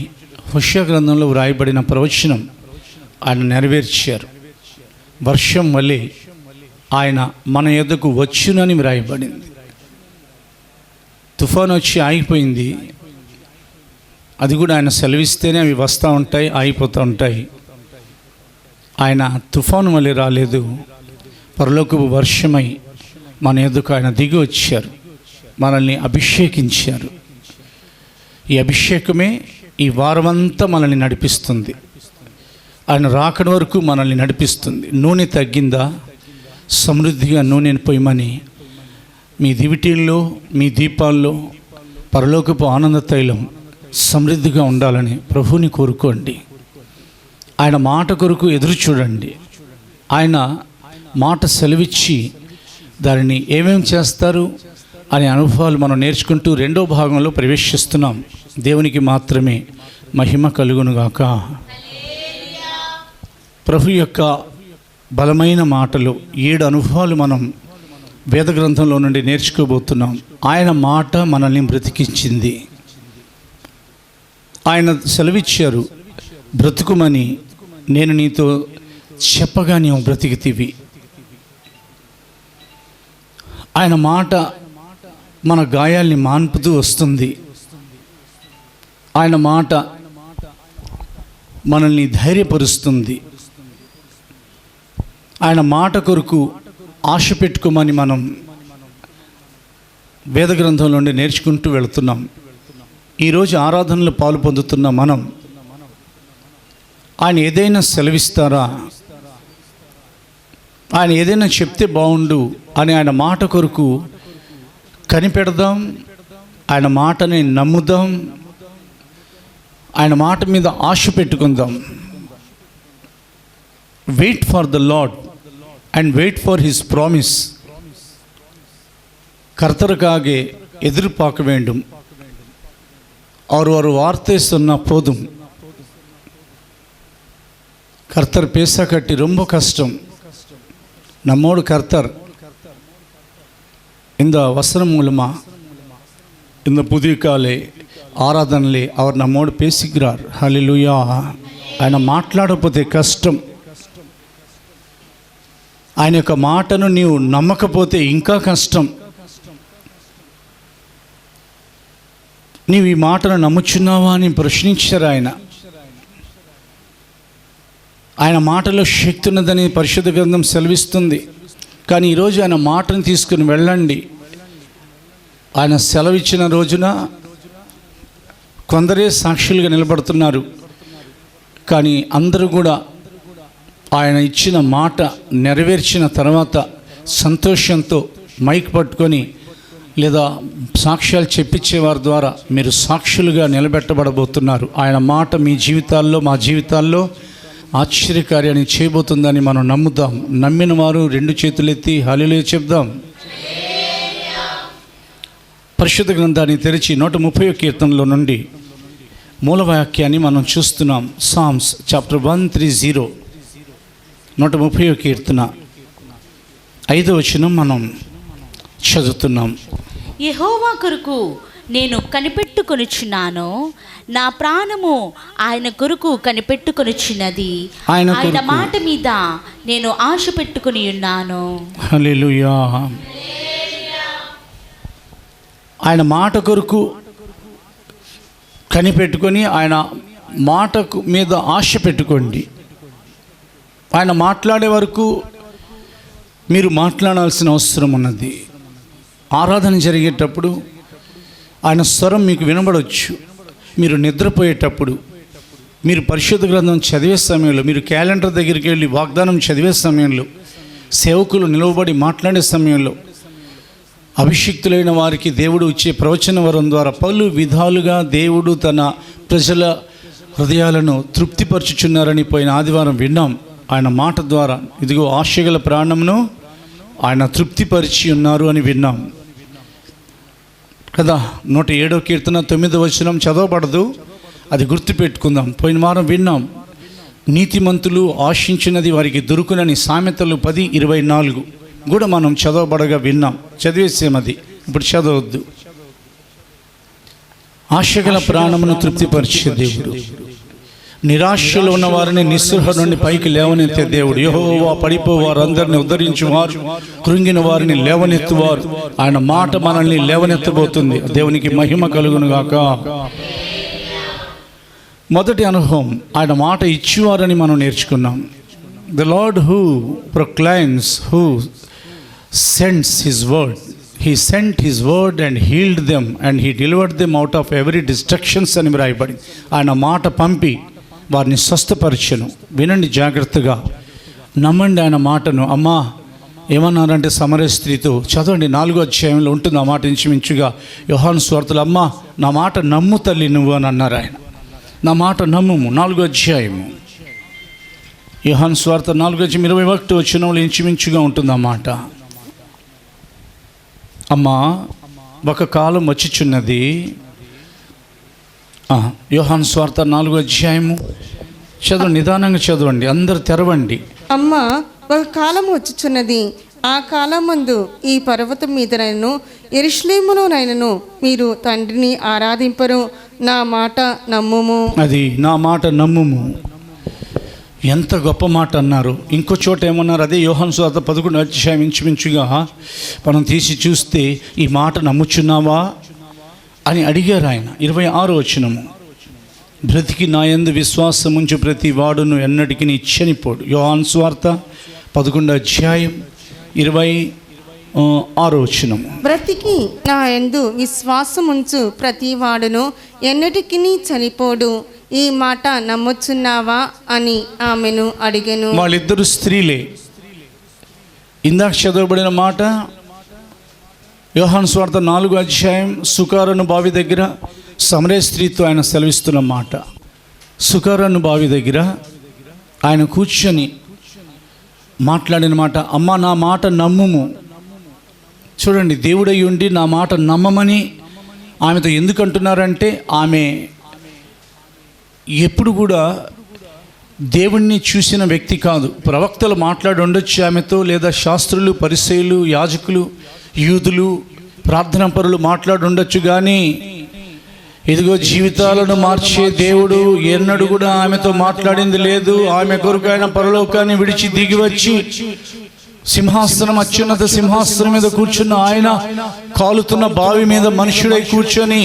హోషేయ గ్రంథంలో వ్రాయబడిన ప్రవచనం ఆయన నెరవేర్చారు. వర్షం వలె ఆయన మన యొద్దకు వచ్చునని వ్రాయబడింది. తుఫాను వచ్చి ఆగిపోయింది, అది కూడా ఆయన సెలవిస్తేనే అవి వస్తూ ఉంటాయి, ఆగిపోతూ ఉంటాయి. ఆయన తుఫాను వలె రాలేదు, పరలోకపు వర్షమై మన ఎదుకు ఆయన దిగి వచ్చారు, మనల్ని అభిషేకించారు. ఈ అభిషేకమే ఈ వారమంతా మనల్ని నడిపిస్తుంది, ఆయన రాకడ వరకు మనల్ని నడిపిస్తుంది. నూనె తగ్గిందా? సమృద్ధిగా నూనెను పోయమని మీ దివిటీల్లో, మీ దీపాల్లో పరలోకపు ఆనంద తైలం సమృద్ధిగా ఉండాలని ప్రభువుని కోరుకోండి. ఆయన మాట కొరకు ఎదురు చూడండి. ఆయన మాట సెలవిచ్చి దానిని ఏమేమి చేస్తారు అనే అనుభవాలు మనం నేర్చుకుంటూ రెండో భాగంలో ప్రవేశిస్తున్నాం. దేవునికి మాత్రమే మహిమ కలుగునుగాక. ప్రభు యొక్క బలమైన మాటలు 7 అనుభవాలు మనం వేద గ్రంథంలో నుండి నేర్చుకోబోతున్నాం. ఆయన మాట మనల్ని బ్రతికించింది. ఆయన సెలవిచ్చారు, బ్రతుకుమని నేను నీతో చెప్పగా నీవు బ్రతికితివి. ఆయన మాట మన గాయాల్ని మాన్పుతూ వస్తుంది. ఆయన మాట మనల్ని ధైర్యపరుస్తుంది. ఆయన మాట కొరకు ఆశ పెట్టుకోమని మనం వేద గ్రంథం నుండి నేర్చుకుంటూ వెళుతున్నాం. ఈరోజు ఆరాధనలో పాలు పొందుతున్న మనం ఆయన ఏదైనా సెలవిస్తారా, ఆయన ఏదైనా చెప్తే బాగుండు అని ఆయన మాట కొరకు కనిపెడదాం, ఆయన మాటని నమ్ముదాం, ఆయన మాట మీద ఆశ పెట్టుకుందాం. Wait for the Lord and wait for his promise. கர்த்தருக்காக எதிர்பார்க்க வேண்டும். அவர் ஒரு வார்த்தை சொன்னா போதும். கர்த்தர் பேச கட்டி ரொம்ப கஷ்டம். நம்மோடு கர்த்தர் இந்த வசனம் மூலமா இந்த புதிய காலை ఆరాధనలే அவர் நம்மோடு பேசுகிறார். హల్లెలూయా. ఆయన మాట్లాడకపోతే కష్టం. ఆయన యొక్క మాటను నీవు నమ్మకపోతే ఇంకా కష్టం. నీవు ఈ మాటను నమ్ముచున్నావా అని ప్రశ్నించారు ఆయన. ఆయన మాటలో శక్తి ఉన్నదని పరిశుద్ధ గ్రంథం సెలవిస్తుంది. కానీ ఈరోజు ఆయన మాటను తీసుకుని వెళ్ళండి. ఆయన సెలవిచ్చిన రోజున కొందరే సాక్షులుగా నిలబడుతున్నారు. కానీ అందరూ కూడా ఆయన ఇచ్చిన మాట నెరవేర్చిన తర్వాత సంతోషంతో మైక్ పట్టుకొని లేదా సాక్ష్యాలు చెప్పించేవారి ద్వారా మీరు సాక్షులుగా నిలబెట్టబడబోతున్నారు. ఆయన మాట మీ జీవితాల్లో, మా జీవితాల్లో ఆశ్చర్యకార్యాన్ని చేయబోతుందని మనం నమ్ముదాం. నమ్మిన వారు రెండు చేతులెత్తి హల్లెలూయా చెప్దాం. పరిశుద్ధ గ్రంథాన్ని తెరిచి 130వ కీర్తనలో నుండి మూలవాక్యాన్ని మనం చూస్తున్నాం. సామ్స్ చాప్టర్ 130, 130వ కీర్తన 5వ వచనం మనం చదువుతున్నాం. యెహోవా కొరకు నేను కనిపెట్టుకొనుచున్నాను, నా ప్రాణము ఆయన కొరకు కనిపెట్టుకొనుచున్నది, ఆయన మాట మీద నేను ఆశ పెట్టుకుని ఉన్నాను. హల్లెలూయా. ఆయన మాట కొరకు కనిపెట్టుకొని ఆయన మాటకు మీద ఆశ పెట్టుకోండి. ఆయన మాట్లాడే వరకు మీరు మాట్లాడాల్సిన అవసరం ఉన్నది. ఆరాధన జరిగేటప్పుడు ఆయన స్వరం మీకు వినబడవచ్చు. మీరు నిద్రపోయేటప్పుడు, మీరు పరిశుద్ధ గ్రంథం చదివే సమయంలో, మీరు క్యాలెండర్ దగ్గరికి వెళ్ళి వాగ్దానం చదివే సమయంలో, సేవకులు నిలవబడి మాట్లాడే సమయంలో, అభిషిక్తులైన వారికి దేవుడు ఇచ్చే ప్రవచన వరం ద్వారా పలు విధాలుగా దేవుడు తన ప్రజల హృదయాలను తృప్తిపరచుచున్నారని పోయిన ఆదివారం విన్నాం. ఆయన మాట ద్వారా ఇదిగో ఆశగల ప్రాణమును ఆయన తృప్తిపరిచి ఉన్నారు అని విన్నాం కదా. 107వ కీర్తన 9వ వచనం చదవబడదు, అది గుర్తుపెట్టుకుందాం. పోయిన వారం విన్నాం, నీతిమంతులు ఆశించినది వారికి దొరుకునని. సామెతలు 10:24 కూడా మనం చదవబడగా విన్నాం. చదివేసాం, అది ఇప్పుడు చదవద్దు. ఆశగల ప్రాణమును తృప్తిపరిచే దేవుడు, నిరాశలో ఉన్న వారిని నిస్సృహ నుండి పైకి లేవనెత్తే దేవుడు. యెహోవా పడిపోవారు అందరిని ఉద్ధరించువారు, కృంగిన వారిని లేవనెత్తువారు. ఆయన మాట మనల్ని లేవనెత్తబోతుంది. దేవునికి మహిమ కలుగును గాక. మొదటి అనుభవం, ఆయన మాట ఇచ్చేవారని మనం నేర్చుకున్నాం. The lord who proclaims, who sends his word. He sent his word and healed them and he delivered them out of every destructions అని వ్రాయబడి. ఆయన మాట పంపి వారిని స్వస్థపరిచెను. వినండి జాగ్రత్తగా, నమ్మండి ఆయన మాటను. అమ్మా ఏమన్నారంటే సమరయ స్త్రీతో చదవండి, 4వ అధ్యాయంలో ఉంటుంది ఆ మాట ఇంచుమించుగా. యోహాను సువార్తలో, అమ్మా నా మాట నమ్ము తల్లి నువ్వు అని అన్నారు ఆయన. నా మాట నమ్ముము. 4వ అధ్యాయము యోహాను సువార్త 4వ అధ్యాయం 21వ వచనంలో ఇంచుమించుగా ఉంటుంది ఆ మాట. అమ్మా ఒక కాలం వచ్చిచున్నది. యోహాను సువార్త 4వ అధ్యాయము చదవండి, నిదానంగా చదవండి, అందరు తెరవండి. అమ్మ ఒక కాలం వచ్చుచున్నది, ఆ కాలమందు ఈ పర్వతం మీదనైనను యెరూషలేములోనైనను మీరు తండ్రిని ఆరాధింపరు. నా మాట నమ్ముము. అది నా మాట నమ్ముము. ఎంత గొప్ప మాట అన్నారు. ఇంకో చోట ఏమన్నారు, అదే యోహాను సువార్త 11వ అధ్యాయం ఇంచుమించుగా మనం తీసి చూస్తే ఈ మాట నమ్ముచున్నావా అని అడిగారు ఆయన. 26వ వచనము, బ్రతికి నా యందు విశ్వాసం ఉంచు ప్రతి వాడును ఎన్నటికి చనిపోడు. యోహాను సువార్త 11వ అధ్యాయం 26వ వచనము, బ్రతికి నా యందు విశ్వాసం ఉంచు ప్రతి వాడును ఎన్నటికి చనిపోడు. ఈ మాట నమ్ముచున్నావా అని ఆమెను అడిగెను. వాళ్ళిద్దరు స్త్రీలే. ఇందాక చదవబడిన మాట యోహాను సువార్త 4వ అధ్యాయం సుకారను బావి దగ్గర సమరయ స్త్రీతో ఆయన సెలవిస్తున్న మాట. సుకారను బావి దగ్గర ఆయన కూర్చొని మాట్లాడిన మాట, అమ్మ నా మాట నమ్ముము. చూడండి, దేవుడై ఉండి నా మాట నమ్మమని ఆమెతో ఎందుకు అంటున్నారంటే, ఆమె ఎప్పుడు కూడా దేవుణ్ణి చూసిన వ్యక్తి కాదు. ప్రవక్తలు మాట్లాడి ఉండొచ్చు ఆమెతో, లేదా శాస్త్రులు, పరిసయ్యులు, యాజకులు, యూదులు, ప్రార్థనా పరులు మాట్లాడి ఉండొచ్చు. కానీ ఇదిగో జీవితాలను మార్చే దేవుడు ఎన్నడూ కూడా ఆమెతో మాట్లాడింది లేదు. ఆమె కొరకు ఆయన పరలోకాన్ని విడిచి దిగి వచ్చి సింహాసనం, అత్యున్నత సింహాసనం మీద కూర్చున్న ఆయన కాలుతున్న బావి మీద మనుషుడై కూర్చొని,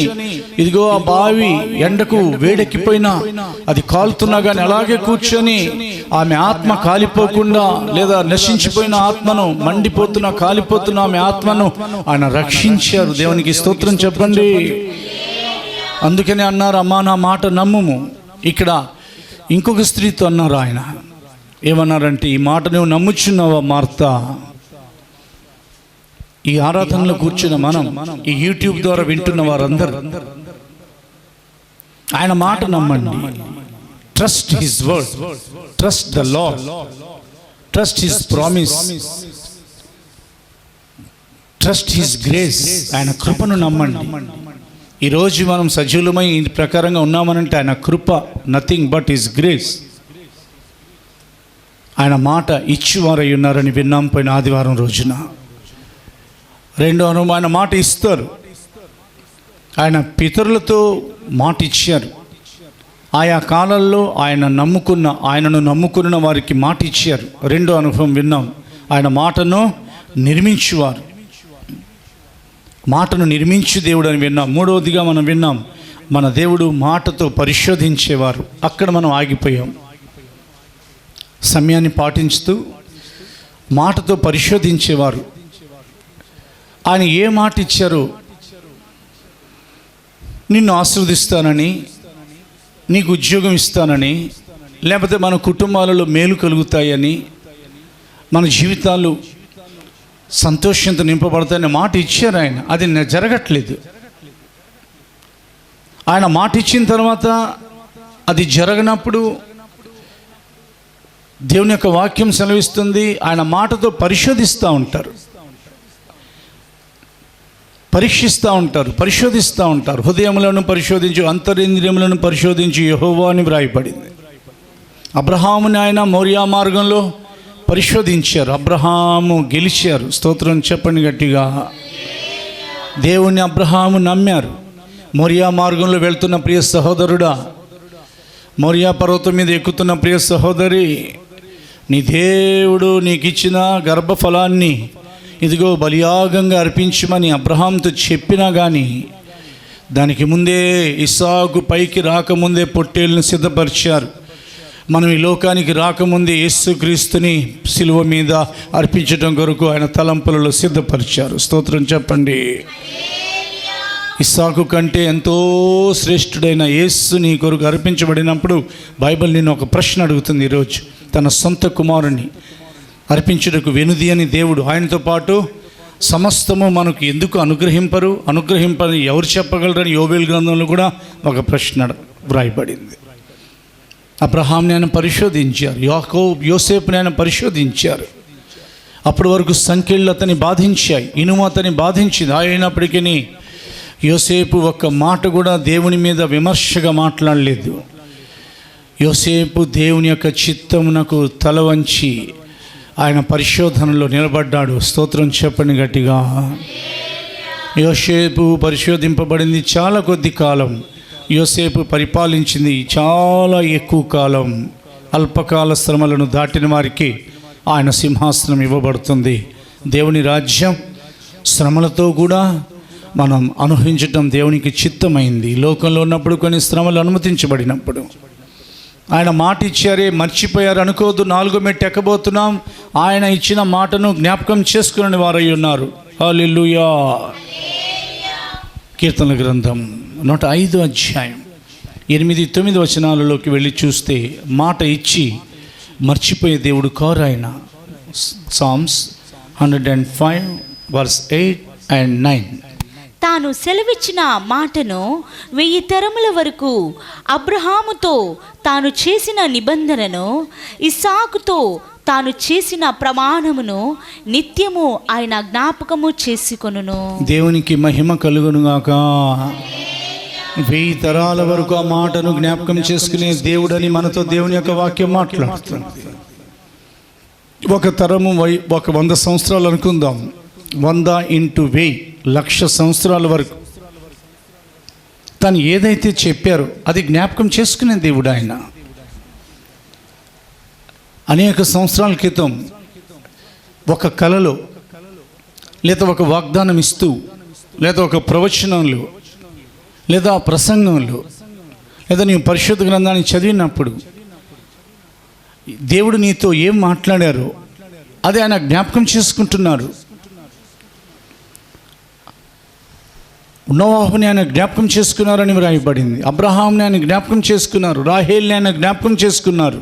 ఇదిగో ఆ బావి ఎండకు వేడెక్కిపోయినా అది కాలుతున్నా కానీ అలాగే కూర్చొని ఆమె ఆత్మ కాలిపోకుండా, లేదా నశించిపోయిన ఆత్మను, మండిపోతున్న కాలిపోతున్న ఆమె ఆత్మను ఆయన రక్షించారు. దేవునికి స్తోత్రం చెప్పండి. అందుకని అన్నారు, అమ్మా నా మాట నమ్ముము. ఇక్కడ ఇంకొక స్త్రీతో అన్నారు ఆయన, ఏమన్నారంటే, ఈ మాట నువ్వు నమ్ముచున్నావా మార్తా? ఈ ఆరాధనలో కూర్చున్న మనం, ఈ యూట్యూబ్ ద్వారా వింటున్న వారందరూ ఆయన మాట నమ్మండి. Trust his word, trust the lord, trust his promise, trust his grace. ఆయన కృపను నమ్మండి. ఈరోజు మనం సజీవులమై ఈ ప్రకారంగా ఉన్నామనంటే ఆయన కృప, నథింగ్ బట్ హిస్ గ్రేస్. ఆయన మాట ఇచ్చివారై ఉన్నారని విన్నాం పోయిన ఆదివారం రోజున. రెండో అనుభవం, ఆయన మాట ఇస్తారు. ఆయన పితరులతో మాట ఇచ్చారు. ఆయా కాలాల్లో ఆయనను నమ్ముకున్న వారికి మాట ఇచ్చారు. రెండో అనుభవం విన్నాం, ఆయన మాటను నిర్మించువారు, మాటను నిర్మించు దేవుడు అని విన్నాం. మూడవదిగా మనం విన్నాం, మన దేవుడు మాటతో పరిశోధించేవారు. అక్కడ మనం ఆగిపోయాం. సమయాన్ని పాటించుతూ మాటతో పరిశోధించేవారు. ఆయన ఏ మాట ఇచ్చారో, నిన్ను ఆశీర్వదిస్తానని, నీకు ఉద్యోగం ఇస్తానని, లేకపోతే మన కుటుంబాలలో మేలు కలుగుతాయని, మన జీవితాలు సంతోషంతో నింపబడతాయని మాట ఇచ్చారు ఆయన. అది జరగట్లేదు. ఆయన మాట ఇచ్చిన తర్వాత అది జరగనప్పుడు దేవుని యొక్క వాక్యం సెలవిస్తుంది, ఆయన మాటతో పరిశోధిస్తూ ఉంటారు, పరీక్షిస్తూ ఉంటారు, పరిశోధిస్తూ ఉంటారు. హృదయములను పరిశోధించు, అంతరింద్రియములను పరిశోధించి యెహోవా అని వ్రాయబడింది. అబ్రహాముని ఆయన మోరియా మార్గంలో పరిశోధించారు. అబ్రహాము గెలిచారు. స్తోత్రం చెప్పండి గట్టిగా. దేవుని అబ్రహాము నమ్మారు. మోరియా మార్గంలో వెళ్తున్న ప్రియ సహోదరుడా, మోరియా పర్వతం మీద ఎక్కుతున్న ప్రియ సహోదరి, నీ దేవుడు నీకు ఇచ్చిన గర్భఫలాన్ని ఇదిగో బలియాగంగా అర్పించమని అబ్రహాంతో చెప్పినా కానీ, దానికి ముందే ఇస్సాకు పైకి రాకముందే పొట్టేళ్ళను సిద్ధపరిచారు. మనం ఈ లోకానికి రాకముందే యేసుక్రీస్తుని సిలువ మీద అర్పించడం కొరకు ఆయన తలంపులలో సిద్ధపరిచారు. స్తోత్రం చెప్పండి. ఇస్సాకు కంటే ఎంతో శ్రేష్ఠుడైన యేసు నీ కొరకు అర్పించబడినప్పుడు బైబిల్ నిన్ను ఒక ప్రశ్న అడుగుతుంది ఈరోజు. తన సొంత కుమారుని అర్పించుటకు వెనుది అని దేవుడు, ఆయనతో పాటు సమస్తము మనకు ఎందుకు అనుగ్రహింపని ఎవరు చెప్పగలరని యోబేలు గ్రంథంలో కూడా ఒక ప్రశ్న వ్రాయబడింది. అబ్రహాంని ఆయన పరిశోధించారు, యోసేపుని ఆయన పరిశోధించారు. అప్పటి వరకు సంఖ్యలు అతని బాధించాయి, ఇనుము అతని బాధించింది. అయినప్పటికీ యోసేపు ఒక్క మాట కూడా దేవుని మీద విమర్శగా మాట్లాడలేదు. యోసేపు దేవుని యొక్క చిత్తమునకు తల వంచి ఆయన పరిశోధనలో నిలబడ్డాడు. స్తోత్రం చెప్పండి గట్టిగా. యోసేపు పరిశోధింపబడింది చాలా కొద్ది కాలం. యోసేపు పరిపాలించింది చాలా ఎక్కువ కాలం. అల్పకాల శ్రమలను దాటిన వారికి ఆయన సింహాసనం ఇవ్వబడుతుంది. దేవుని రాజ్యం శ్రమలతో కూడా మనం అనుభవించటం దేవునికి చిత్తమైంది. లోకంలో ఉన్నప్పుడు కొన్ని శ్రమలు అనుమతించబడినప్పుడు ఆయన మాట ఇచ్చారే, మర్చిపోయారు అనుకోవద్దు. 4వ మెట్టు ఎక్కబోతున్నాం. ఆయన ఇచ్చిన మాటను జ్ఞాపకం చేసుకుని వారై ఉన్నారు. హల్లెలూయా. కీర్తనల గ్రంథం 105వ అధ్యాయం 8-9 వచనాలలోకి వెళ్ళి చూస్తే మాట ఇచ్చి మర్చిపోయే దేవుడు కారు ఆయన. Psalms 105 verse 8 and 9. తాను సెలవిచ్చిన మాటను 1000 తరముల వరకు, అబ్రహాముతో తాను చేసిన నిబంధనను, ఇస్సాకుతో తాను చేసిన ప్రమాణమును నిత్యము ఆయన జ్ఞాపకము చేసుకొనును. దేవునికి మహిమ కలుగునుగాక. 1000 తరాల వరకు ఆ మాటను జ్ఞాపకం చేసుకునే దేవుడని మనతో దేవుని యొక్క వాక్యం మాట్లాడుతుంది. ఒక తరము 100 సంవత్సరాలు అనుకుందాం. 100 into 1000 1,00,000 సంవత్సరాల వరకు తను ఏదైతే చెప్పారో అది జ్ఞాపకం చేసుకునే దేవుడు ఆయన. అనేక సంవత్సరాల క్రితం ఒక కలలో లేదా ఒక వాగ్దానం ఇస్తూ లేదా ఒక ప్రవచనంలో లేదా ప్రసంగంలో లేదా నీవు పరిశుద్ధ గ్రంథాన్ని చదివినప్పుడు దేవుడు నీతో ఏం మాట్లాడారో అది ఆయన జ్ఞాపకం చేసుకుంటున్నారు. నోవాహుని ఆయన జ్ఞాపకం చేసుకున్నారని వ్రాయబడింది. అబ్రహాంని ఆయన జ్ఞాపకం చేసుకున్నారు. రాహేల్ని ఆయన జ్ఞాపకం చేసుకున్నారు.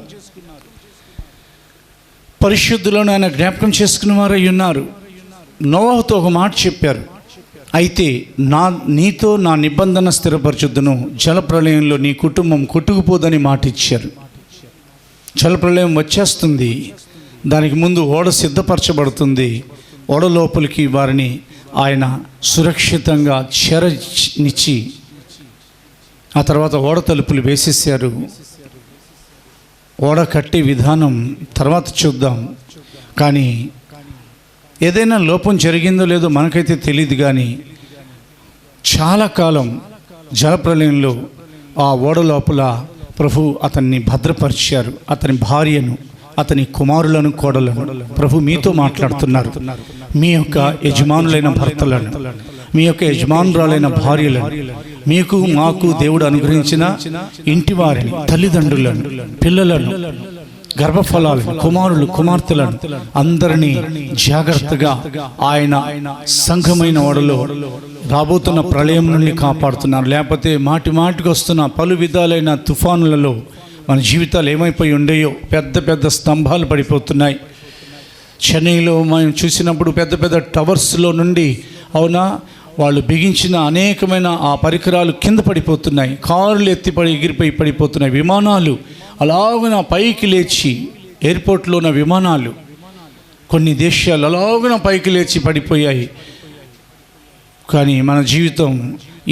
పరిశుద్ధులను ఆయన జ్ఞాపకం చేసుకున్నవారై ఉన్నారు. నోవాహుతో ఒక మాట చెప్పారు, అయితే నీతో నా నిబంధన స్థిరపరచుద్దును, జలప్రళయంలో నీ కుటుంబం కొట్టుకుపోదని మాట ఇచ్చారు. జలప్రళయం వచ్చేస్తుంది, దానికి ముందు ఓడ సిద్ధపరచబడుతుంది. ఓడ లోపలికి వారిని ఆయన సురక్షితంగా చేరనిచ్చి ఆ తర్వాత ఓడ తలుపులు వేసేసారు. ఓడ కట్టే విధానం తర్వాత చూద్దాం. కానీ ఏదైనా లోపం జరిగిందో లేదో మనకైతే తెలియదు. కానీ చాలా కాలం జలప్రలయంలో ఆ ఓడ లోపల ప్రభు అతన్ని భద్రపరిచారు. అతని భార్యను, అతని కుమారులను, కోడలను. ప్రభు మీతో మాట్లాడుతున్నారు. మీ యొక్క యజమానులైన భర్తలను, మీ యొక్క యజమానురాలైన భార్యలను, మీకు మాకు దేవుడు అనుగ్రహించిన ఇంటి వారిని, తల్లిదండ్రులను, పిల్లలను, గర్భఫలాలను, కుమారులు, కుమార్తెలను అందరినీ జాగ్రత్తగా ఆయన సంఘమైన ఓడలో రాబోతున్న ప్రళయం నుండి కాపాడుతున్నారు. లేకపోతే మాటి మాటికి వస్తున్న పలు విధాలైన తుఫానులలో మన జీవితాలు ఏమైపోయి ఉండేయో. పెద్ద పెద్ద స్తంభాలు పడిపోతున్నాయి. చెన్నైలో మనం చూసినప్పుడు పెద్ద పెద్ద టవర్స్లో నుండి అవునా వాళ్ళు బిగించిన అనేకమైన ఆ పరికరాలు కింద పడిపోతున్నాయి. కార్లు ఎగిరిపోయి పడిపోతున్నాయి. విమానాలు అలాగున పైకి లేచి, ఎయిర్పోర్ట్లో ఉన్న విమానాలు కొన్ని దేశాలు అలాగున పైకి లేచి పడిపోయాయి. కానీ మన జీవితం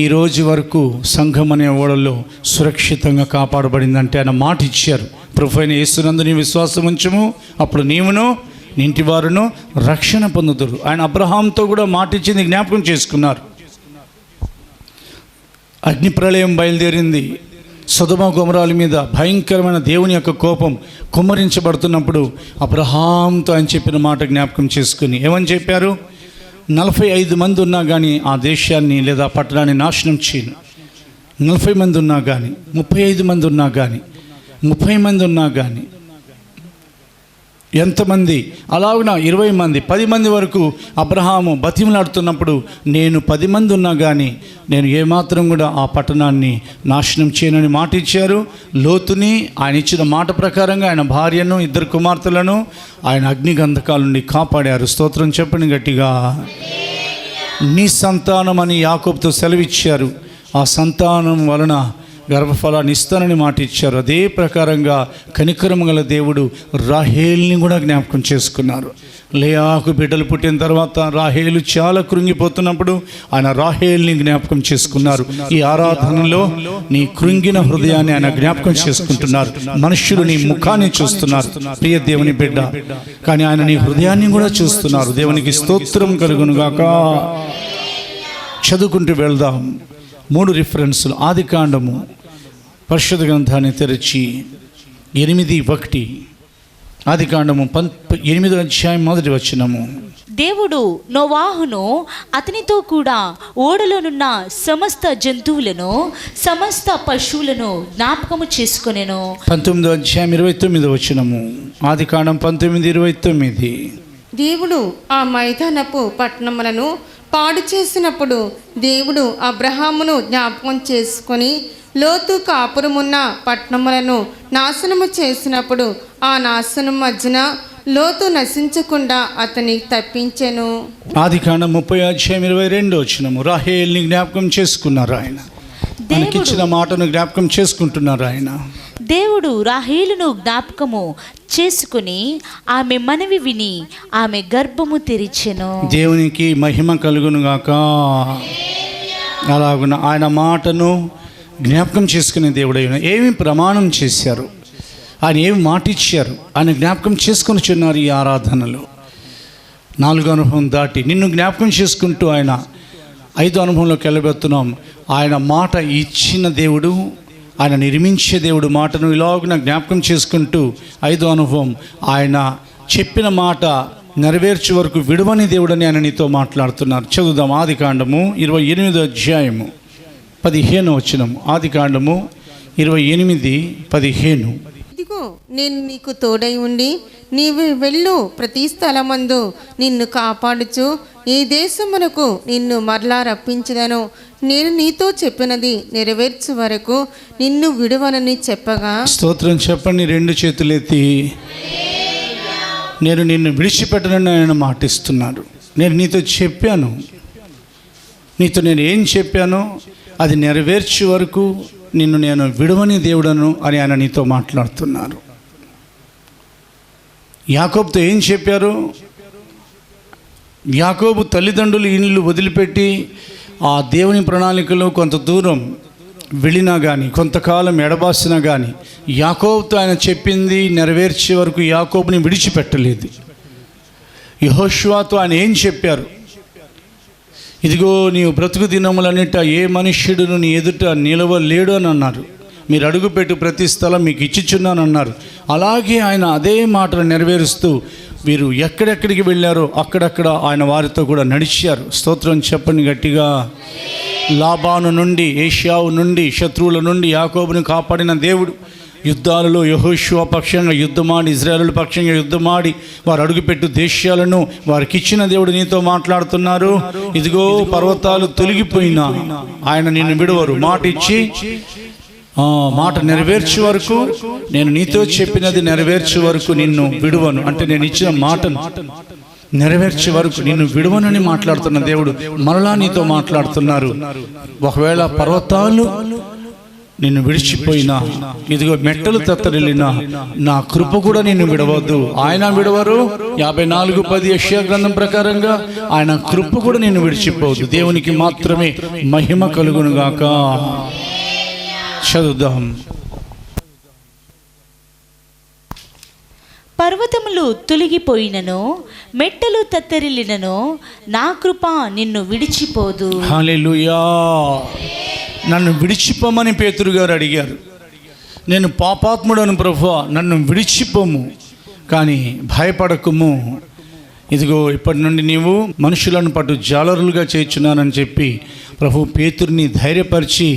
ఈ రోజు వరకు సంఘం అనే ఓడల్లో సురక్షితంగా కాపాడబడిందంటే ఆయన మాట ఇచ్చారు. ప్రభువైన యేసునందు నీ విశ్వాసం ఉంచుము, అప్పుడు నీవును నీ ఇంటి వారును రక్షణ పొందుదురు. ఆయన అబ్రహాంతో కూడా మాట ఇచ్చింది జ్ఞాపకం చేసుకున్నారు. అగ్ని ప్రళయం బయలుదేరింది. సొదొమ గొమొరాల మీద భయంకరమైన దేవుని యొక్క కోపం కుమ్మరించబడుతున్నప్పుడు అబ్రహాంతో ఆయన చెప్పిన మాట జ్ఞాపకం చేసుకుని ఏమని చెప్పారు? 45 మంది ఉన్నా కానీ ఆ దేశాన్ని లేదా పట్టణాన్ని నాశనం చేయను. 40 మంది ఉన్నా కానీ, 35 మంది ఉన్నా కానీ, 30 మంది ఉన్నా కానీ, ఎంతమంది అలాగున 20 మంది, 10 మంది వరకు అబ్రహాము బతిమలాడుతున్నప్పుడు నేను 10 మంది ఉన్నా కానీ నేను ఏమాత్రం కూడా ఆ పట్టణాన్ని నాశనం చేయనని మాట ఇచ్చారు. లోతుని ఆయన ఇచ్చిన మాట ప్రకారంగా ఆయన భార్యను, 2 కుమార్తెలను ఆయన అగ్నిగంధకాల నుండి కాపాడారు. స్తోత్రం చెప్పండి గట్టిగా. నీ సంతానం అని యాకోబుతో సెలవిచ్చారు. ఆ సంతానం వలన గర్భఫలాన్ని ఇస్తానని మాట ఇచ్చారు. అదే ప్రకారంగా కనికరము గల దేవుడు రాహేల్ని కూడా జ్ఞాపకం చేసుకున్నారు. లేయాకు బిడ్డలు పుట్టిన తర్వాత రాహేలు చాలా కృంగిపోతున్నప్పుడు ఆయన రాహేల్ని జ్ఞాపకం చేసుకున్నారు. ఈ ఆరాధనలో నీ కృంగిన హృదయాన్ని ఆయన జ్ఞాపకం చేసుకుంటున్నారు. మనుష్యులు నీ ముఖాన్ని చూస్తున్నారు ప్రియ దేవుని బిడ్డ, కానీ ఆయన నీ హృదయాన్ని కూడా చూస్తున్నారు. దేవునికి స్తోత్రం కలుగునుగాక. చదువుకుంటూ వెళ్దాం. 3 రిఫరెన్సులు. ఆదికాండము పరిశుద్ధ గ్రంథాన్ని తెరిచి 8:1. ఆదికాండము 8వ అధ్యాయం 1వ వచనము. దేవుడు నోవాహును అతనితో కూడా ఓడలోనున్న సమస్త జంతువులను, సమస్త పశువులను జ్ఞాపకము చేసుకొనెను. 19వ అధ్యాయం 29వ వచనము. ఆదికాండం 19:29. దేవుడు ఆ మైదానపు పట్టణములను పాడు చేసినప్పుడు దేవుడు అబ్రహామును జ్ఞాపకం చేసుకొని లోతు కాపురమున్న పట్టణములను నాశనము చేసినప్పుడు ఆ నాశనం మధ్యన లోతు నశించకుండా అతని తప్పించెను. ఆదికాండం 30:22 రాహేల్ని జ్ఞాపకం చేసుకున్నారు ఆయన. మనకిచ్చిన మాటను జ్ఞాపకం చేసుకుంటున్నారు ఆయన. దేవుడు రాహేలును జ్ఞాపకము చేసుకుని ఆమె మనవి విని ఆమె గర్భము తెరిచెను. దేవునికి మహిమ కలుగును గాక. అలాగున ఆయన మాటను జ్ఞాపకం చేసుకునే దేవుడైన ఏమి ప్రమాణం చేశారు, ఆయన ఏమి మాట ఇచ్చారు, ఆయన జ్ఞాపకం చేసుకొనిచున్నారు. ఈ ఆరాధనలో 4 అనుభవం దాటి నిన్ను జ్ఞాపకం చేసుకుంటూ ఆయన 5 అనుభవంలోకి వెళ్ళబోతున్నాం. ఆయన మాట ఇచ్చిన దేవుడు, ఆయన నిర్మించే దేవుడు. మాటను ఇలాగున జ్ఞాపకం చేసుకుంటూ 5 అనుభవం ఆయన చెప్పిన మాట నెరవేర్చే వరకు విడవని దేవుడని ఆయన నీతో మాట్లాడుతున్నారు. చదువుదాం. ఆదికాండము 28:15. ఆదికాండము 28:15. ఇదిగో నేను నీకు తోడై ఉండి నీవు వెళ్ళు ప్రతి స్థలమందు నిన్ను కాపాడుచు ఈ దేశమునకు నిన్ను మరలా రప్పించదను. నేను నీతో చెప్పినది నెరవేర్చు వరకు నిన్ను విడువనని చెప్పగా. స్తోత్రం చెప్పండి. 2 చేతులెత్తి. నేను నిన్ను విడిచిపెట్టనని ఆయన మాటిస్తున్నాడు. నేను నీతో చెప్పాను, నీతో నేను ఏం చెప్పానో అది నెరవేర్చే వరకు నిన్ను నేను విడవని దేవుడను అని ఆయన నీతో మాట్లాడుతున్నారు. యాకోబుతో ఏం చెప్పారు? యాకోబు తల్లిదండ్రులు ఇల్లు వదిలిపెట్టి ఆ దేవుని ప్రణాళికలో కొంత దూరం వెళ్ళినా కానీ, కొంతకాలం ఎడబాసినా కానీ యాకోబుతో ఆయన చెప్పింది నెరవేర్చే వరకు యాకోబుని విడిచిపెట్టలేదు. యెహోషువతో ఆయన ఏం చెప్పారు? ఇదిగో నీవు బ్రతుకు దినములన్నిట ఏ మనుష్యుడును నీ ఎదుట నిలవలేడు అని అన్నారు. మీరు అడుగుపెట్టు ప్రతి స్థలం మీకు ఇచ్చిచున్నానన్నారు. అలాగే ఆయన అదే మాటను నెరవేరుస్తూ వీరు ఎక్కడెక్కడికి వెళ్ళారో అక్కడక్కడ ఆయన వారితో కూడా నడిచారు. స్తోత్రం చెప్పండి గట్టిగా. లాబాను నుండి, ఏషావు నుండి, శత్రువుల నుండి యాకోబుని కాపాడిన దేవుడు. యుద్ధాలలో యెహోషువ పక్షంగా యుద్ధమాడి, ఇజ్రాయేలు పక్షంగా యుద్ధమాడి వారు అడుగుపెట్టు దేశాలను వారికి ఇచ్చిన దేవుడు నీతో మాట్లాడుతున్నారు. ఇదిగో పర్వతాలు తొలగిపోయినా ఆయన నిన్ను విడవరు. మాట ఇచ్చి మాట నెరవేర్చే వరకు, నేను నీతో చెప్పినది నెరవేర్చే వరకు నిన్ను విడువను. అంటే నేను ఇచ్చిన మాటను నెరవేర్చే వరకు నిన్ను విడువనని మాట్లాడుతున్న దేవుడు మరలా నీతో మాట్లాడుతున్నారు. ఒకవేళ పర్వతాలు నిన్ను విడిచిపోయినా, ఇదిగో మెట్టలు తత్తరిల్లినా నా కృప కూడా నిన్ను విడవద్దు. ఆయన విడవరు. 54:10 యెషయా గ్రంథం ప్రకారంగా ఆయన కృప కూడా నిన్ను విడిచిపోవద్దు. దేవునికి మాత్రమే మహిమ కలుగునుగాక. చదువుదాం. పర్వతములు తొలగిపోయినను, మెట్టలు తత్తరిల్లినను నా కృప నిన్ను విడిచిపోదు. హల్లెలూయా. నన్ను విడిచిపోమని పేతురు గారు అడిగారు. నేను పాపాత్ముడను ప్రభువా, నన్ను విడిచిపోము, కానీ భయపడకుము. ఇదిగో ఇప్పటి నుండి నీవు మనుషులను పట్టు జాలరులుగా చేర్చున్నానని చెప్పి ప్రభు పేతుర్ని ధైర్యపరిచి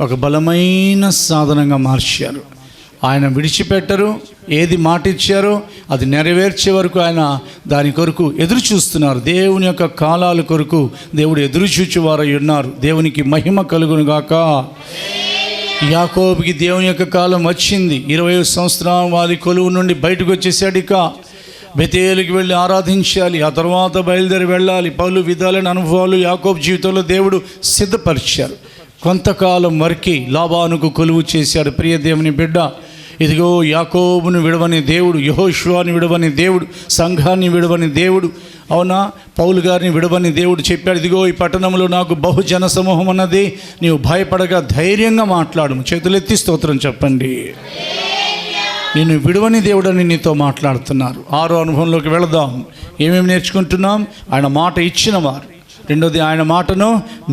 ఒక బలమైన సాధనంగా మార్చారు. ఆయన విడిచిపెట్టరు. ఏది మాట ఇచ్చారో అది నెరవేర్చే వరకు ఆయన దాని కొరకు ఎదురు చూస్తున్నారు. దేవుని యొక్క కాలాల కొరకు దేవుడు ఎదురు చూచువారై ఉన్నారు. దేవునికి మహిమ కలుగునుగాక. యాకోబుకి దేవుని యొక్క కాలం వచ్చింది. 20 సంవత్సరాల వారి కొలువు నుండి బయటకు వచ్చేసాడు. ఇక బెతేలుకి వెళ్ళి ఆరాధించాలి. ఆ తర్వాత బయలుదేరి వెళ్ళాలి. పలు విధాలైన అనుభవాలు యాకోబు జీవితంలో దేవుడు సిద్ధపరిచారు. కొంతకాలం వరకు లాబానుకు కొలువు చేశాడు. ప్రియ దేవుని బిడ్డ, ఇదిగో యాకోబును విడవని దేవుడు, యెహోషువని విడవని దేవుడు, సంఘాన్ని విడవని దేవుడు, అవునా, పౌలు గారిని విడవని దేవుడు చెప్పాడు. ఇదిగో ఈ పట్టణంలో నాకు బహుజన సమూహం అన్నది, నీవు భయపడగా ధైర్యంగా మాట్లాడు. చేతులెత్తి స్తోత్రం చెప్పండి. నేను విడవని దేవుడని నీతో మాట్లాడుతున్నారు. 6వ అనుభవంలోకి వెళదాం. ఏమేమి నేర్చుకుంటున్నాం? ఆయన మాట ఇచ్చినవారు. 2వది ఆయన మాటను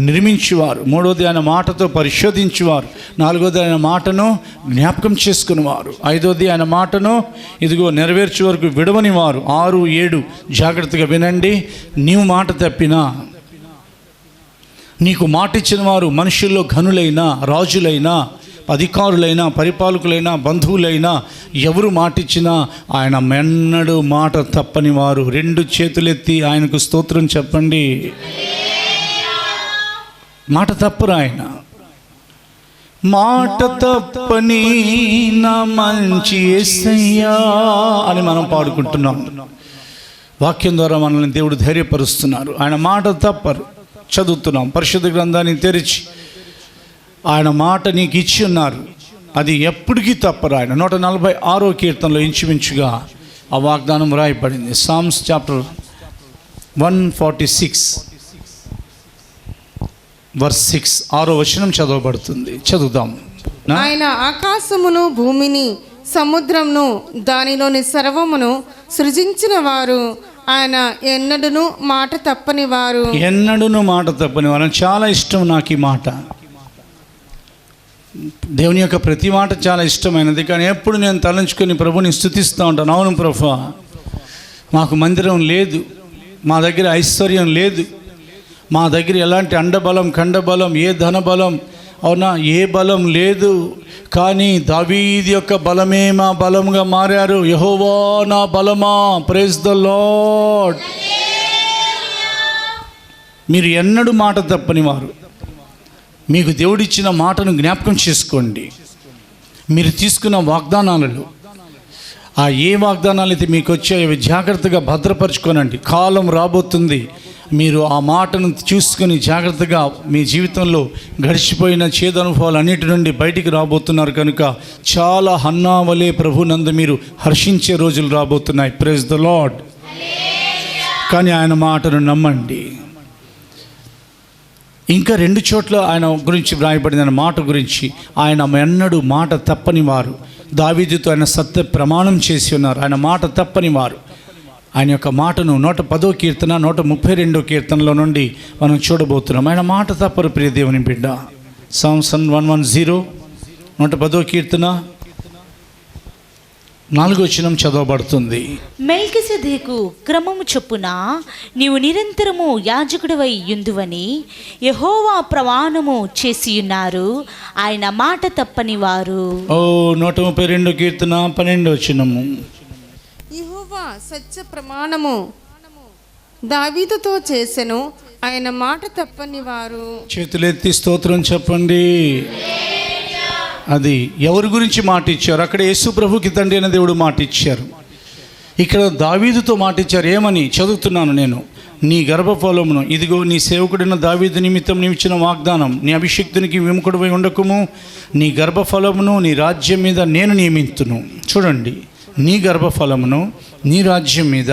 నిర్మించేవారు. 3వది ఆయన మాటతో పరిశోధించేవారు. 4వది ఆయన మాటను జ్ఞాపకం చేసుకునేవారు. 5వది ఆయన మాటను ఇదిగో నెరవేర్చే వరకు విడవని వారు. 6, 7 జాగ్రత్తగా వినండి. నీవు మాట తప్పినా, నీకు మాట ఇచ్చిన వారు మనుషుల్లో ఘనులైనా, రాజులైనా, అధికారులైనా, పరిపాలకులైనా, బంధువులైనా ఎవరు మాటిచ్చినా ఆయన మెన్నడు మాట తప్పని వారు. 2 చేతులెత్తి ఆయనకు స్తోత్రం చెప్పండి. మాట తప్పరు ఆయన. మాట తప్పని నా మంచి యేసయ్యా అని మనం పాడుకుంటున్నాం. వాక్యం ద్వారా మనల్ని దేవుడు ధైర్యపరుస్తున్నారు. ఆయన మాట తప్పరు. చదువుతున్నాం పరిశుద్ధ గ్రంథాన్ని తెరిచి. ఆయన మాట నీకు ఇచ్చి ఉన్నారు, అది ఎప్పటికీ తప్పరు. ఆయన 146వ కీర్తనలో ఇంచుమించుగా ఆ వాగ్దానం రాయబడింది. సామ్స్ చాప్టర్ 146 వర్స్ 6, 6వ వచనం చదవబడుతుంది. చదువుదాం. ఆయన ఆకాశమును భూమిని సముద్రమును దానిలోని సర్వమును సృజించిన వారు, ఆయన ఎన్నడూను మాట తప్పని వారు. ఎన్నడూను మాట తప్పని వారు. చాలా ఇష్టం నాకు ఈ మాట. దేవుని యొక్క ప్రతి మాట చాలా ఇష్టమైనది. కానీ ఎప్పుడు నేను తలంచుకొని ప్రభుని స్తుతిస్తూ ఉంటాను. అవును ప్రభువా, మాకు మందిరం లేదు, మా దగ్గర ఐశ్వర్యం లేదు, మా దగ్గర ఎలాంటి అండబలం ఖండబలం ఏ ధనబలం అవునా ఏ బలం లేదు, కానీ దావీదు యొక్క బలమే మా బలంగా మారారు. యెహోవా నా బలమా, ప్రైజ్ ద లార్డ్. మీరు ఎన్నడూ మాట తప్పని వారు. మీకు దేవుడిచ్చిన మాటను జ్ఞాపకం చేసుకోండి. మీరు తీసుకున్న వాగ్దానాలలో ఆ ఏ వాగ్దానాలు అయితే మీకు వచ్చాయో అవి జాగ్రత్తగా భద్రపరచుకోనండి. కాలం రాబోతుంది, మీరు ఆ మాటను చూసుకొని జాగ్రత్తగా మీ జీవితంలో గడిచిపోయిన చేదు అనుభవాలు అన్నిటి నుండి బయటికి రాబోతున్నారు. కనుక చాలా హన్నావలే ప్రభునందు మీరు హర్షించే రోజులు రాబోతున్నాయి. Praise the Lord. కానీ ఆయన మాటను నమ్మండి. ఇంకా 2 చోట్ల ఆయన గురించి వ్రాయబడిన మాట గురించి, ఆయన ఎన్నడూ మాట తప్పని వారు. దావీదుతో ఆయన సత్య ప్రమాణం చేసి ఉన్నారు. ఆయన మాట తప్పని వారు. ఆయన యొక్క మాటను 110వ కీర్తన 132వ కీర్తనలో నుండి మనం చూడబోతున్నాం. ఆయన మాట తప్పరు ప్రియ దేవుని బిడ్డ. సామ్స్ 110 110వ కీర్తన 4వ వచనం చదవబడుతుంది. మెల్కిసెదెకు క్రమము చొప్పున నీవు నిరంతరము యాజకుడివై యుందువని యెహోవా ప్రమాణము చేసి ఉన్నారు, ఆయన మాట తప్పని వారు. 132వ కీర్తన 12వ వచనము. యెహోవా సత్య ప్రమాణము దావీదుతో చేసెను, ఆయన మాట తప్పని వారు. చేతులెత్తి స్తోత్రం చెప్పండి. అది ఎవరి గురించి మాట ఇచ్చారు? అక్కడ యేసు ప్రభుకి తండ్రి అయిన దేవుడు మాట ఇచ్చారు. ఇక్కడ దావీదుతో మాట ఇచ్చారు. ఏమని చదువుతున్నాను నేను. నీ గర్భఫలమును, ఇదిగో నీ సేవకుడైన దావీదు నిమిత్తం నీవిచ్చిన వాగ్దానం, నీ అభిషిక్తునికి విముఖుడివై ఉండకుము, నీ గర్భఫలమును నీ రాజ్యం మీద నేను నియమింతును. చూడండి, నీ గర్భఫలమును నీ రాజ్యం మీద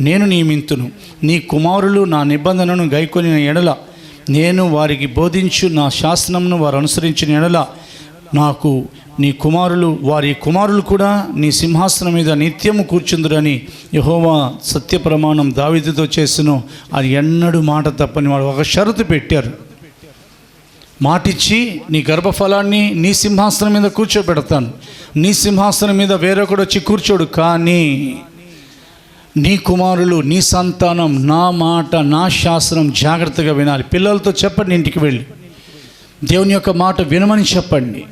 నేను నియమింతును. నీ కుమారులు నా నిబంధనను గైకొనిన ఎడల, నేను వారికి బోధించు నా శాసనమును వారు అనుసరించిన ఎడల, నాకు నీ కుమారులు వారి కుమారులు కూడా నీ సింహాసనం మీద నిత్యము కూర్చుందురని యెహోవా సత్య ప్రమాణం దావీదుతో చేసెను. అది ఎన్నడూ మాట తప్పని వాడు. ఒక షరతు పెట్టారు. మాటిచ్చి నీ గర్భఫలాన్ని నీ సింహాసనం మీద కూర్చోబెడతాను, నీ సింహాసనం మీద వేరొకడు వచ్చి కూర్చోడు, కానీ నీ కుమారులు నీ సంతానం నా మాట నా శాసనం జాగ్రత్తగా వినాలి. పిల్లలతో చెప్పండి, ఇంటికి వెళ్ళి దేవుని యొక్క మాట వినమని చెప్పండి.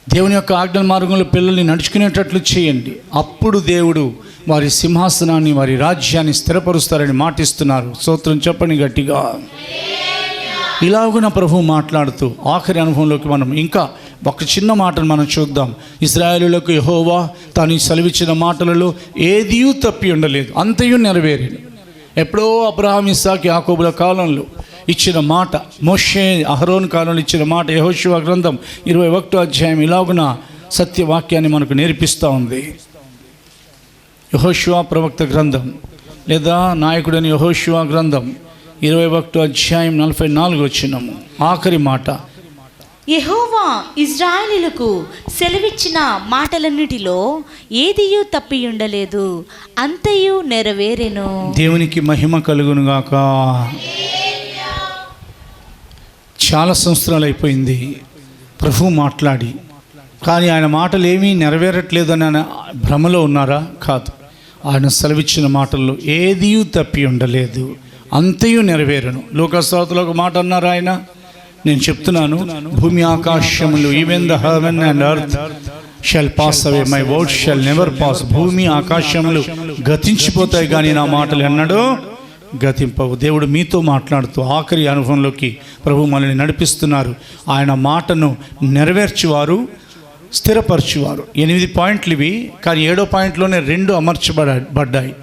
దేవుని యొక్క ఆజ్ఞ మార్గంలో పిల్లల్ని నడుచుకునేటట్లు చేయండి. అప్పుడు దేవుడు వారి సింహాసనాన్ని వారి రాజ్యాన్ని స్థిరపరుస్తారని మాటిస్తున్నారు. స్తోత్రం చెప్పండి గట్టిగా. ఇలాగున ప్రభు మాట్లాడుతూ ఆఖరి అనుభవంలోకి మనం ఇంకా ఒక చిన్న మాటను మనం చూద్దాం. ఇశ్రాయేలులకు యెహోవా తాను సెలవిచ్చిన మాటలలో ఏదియూ తప్పి ఉండలేదు, అంతయు నెరవేరేది. ఎప్పుడో అబ్రహాం ఇస్సాకు యాకోబుల కాలంలో ఇచ్చిన మాట, మోషే అహరోన్ కాలంలో ఇచ్చిన మాట, యెహోషువ గ్రంథం 21వ అధ్యాయం ఇలాగున సత్యవాక్యాన్ని మనకు నేర్పిస్తూ ఉంది. యెహోషువ ప్రవక్త గ్రంథం లేదా నాయకుడని యెహోషువ గ్రంథం 21వ అధ్యాయం 44వ వచనము ఆఖరి మాట. యెహోవా ఇశ్రాయేలులకు సెలవిచ్చిన మాటలన్నిటిలో ఏదియూ తప్పి ఉండలేదు, అంతయు నెరవేరెను. దేవునికి మహిమ కలుగునుగాక. చాలా సంవత్సరాలు అయిపోయింది ప్రభు మాట్లాడి, కానీ ఆయన మాటలు ఏమీ నెరవేరట్లేదని ఆయన భ్రమలో ఉన్నారా? కాదు. ఆయన సెలవిచ్చిన మాటల్లో ఏదియూ తప్పి ఉండలేదు, అంతయు నెరవేరును. లోకస్వార్తలో ఒక మాట అన్నారు ఆయన, నేను చెప్తున్నాను, భూమి ఆకాశములు, even the heaven and earth shall pass away, my words shall never pass. భూమి ఆకాశములు గతించిపోతాయి, కానీ నా మాటలు ఎన్నడూ గతింపవు. దేవుడు మీతో మాట్లాడుతూ ఆఖరి అనుభవంలోకి ప్రభు మనల్ని నడిపిస్తున్నారు. ఆయన మాటను నెరవేర్చువారు, స్థిరపరచువారు. 8 పాయింట్లు ఇవి, కానీ 7వ పాయింట్లోనే 2 అమర్చబడ్డాయి.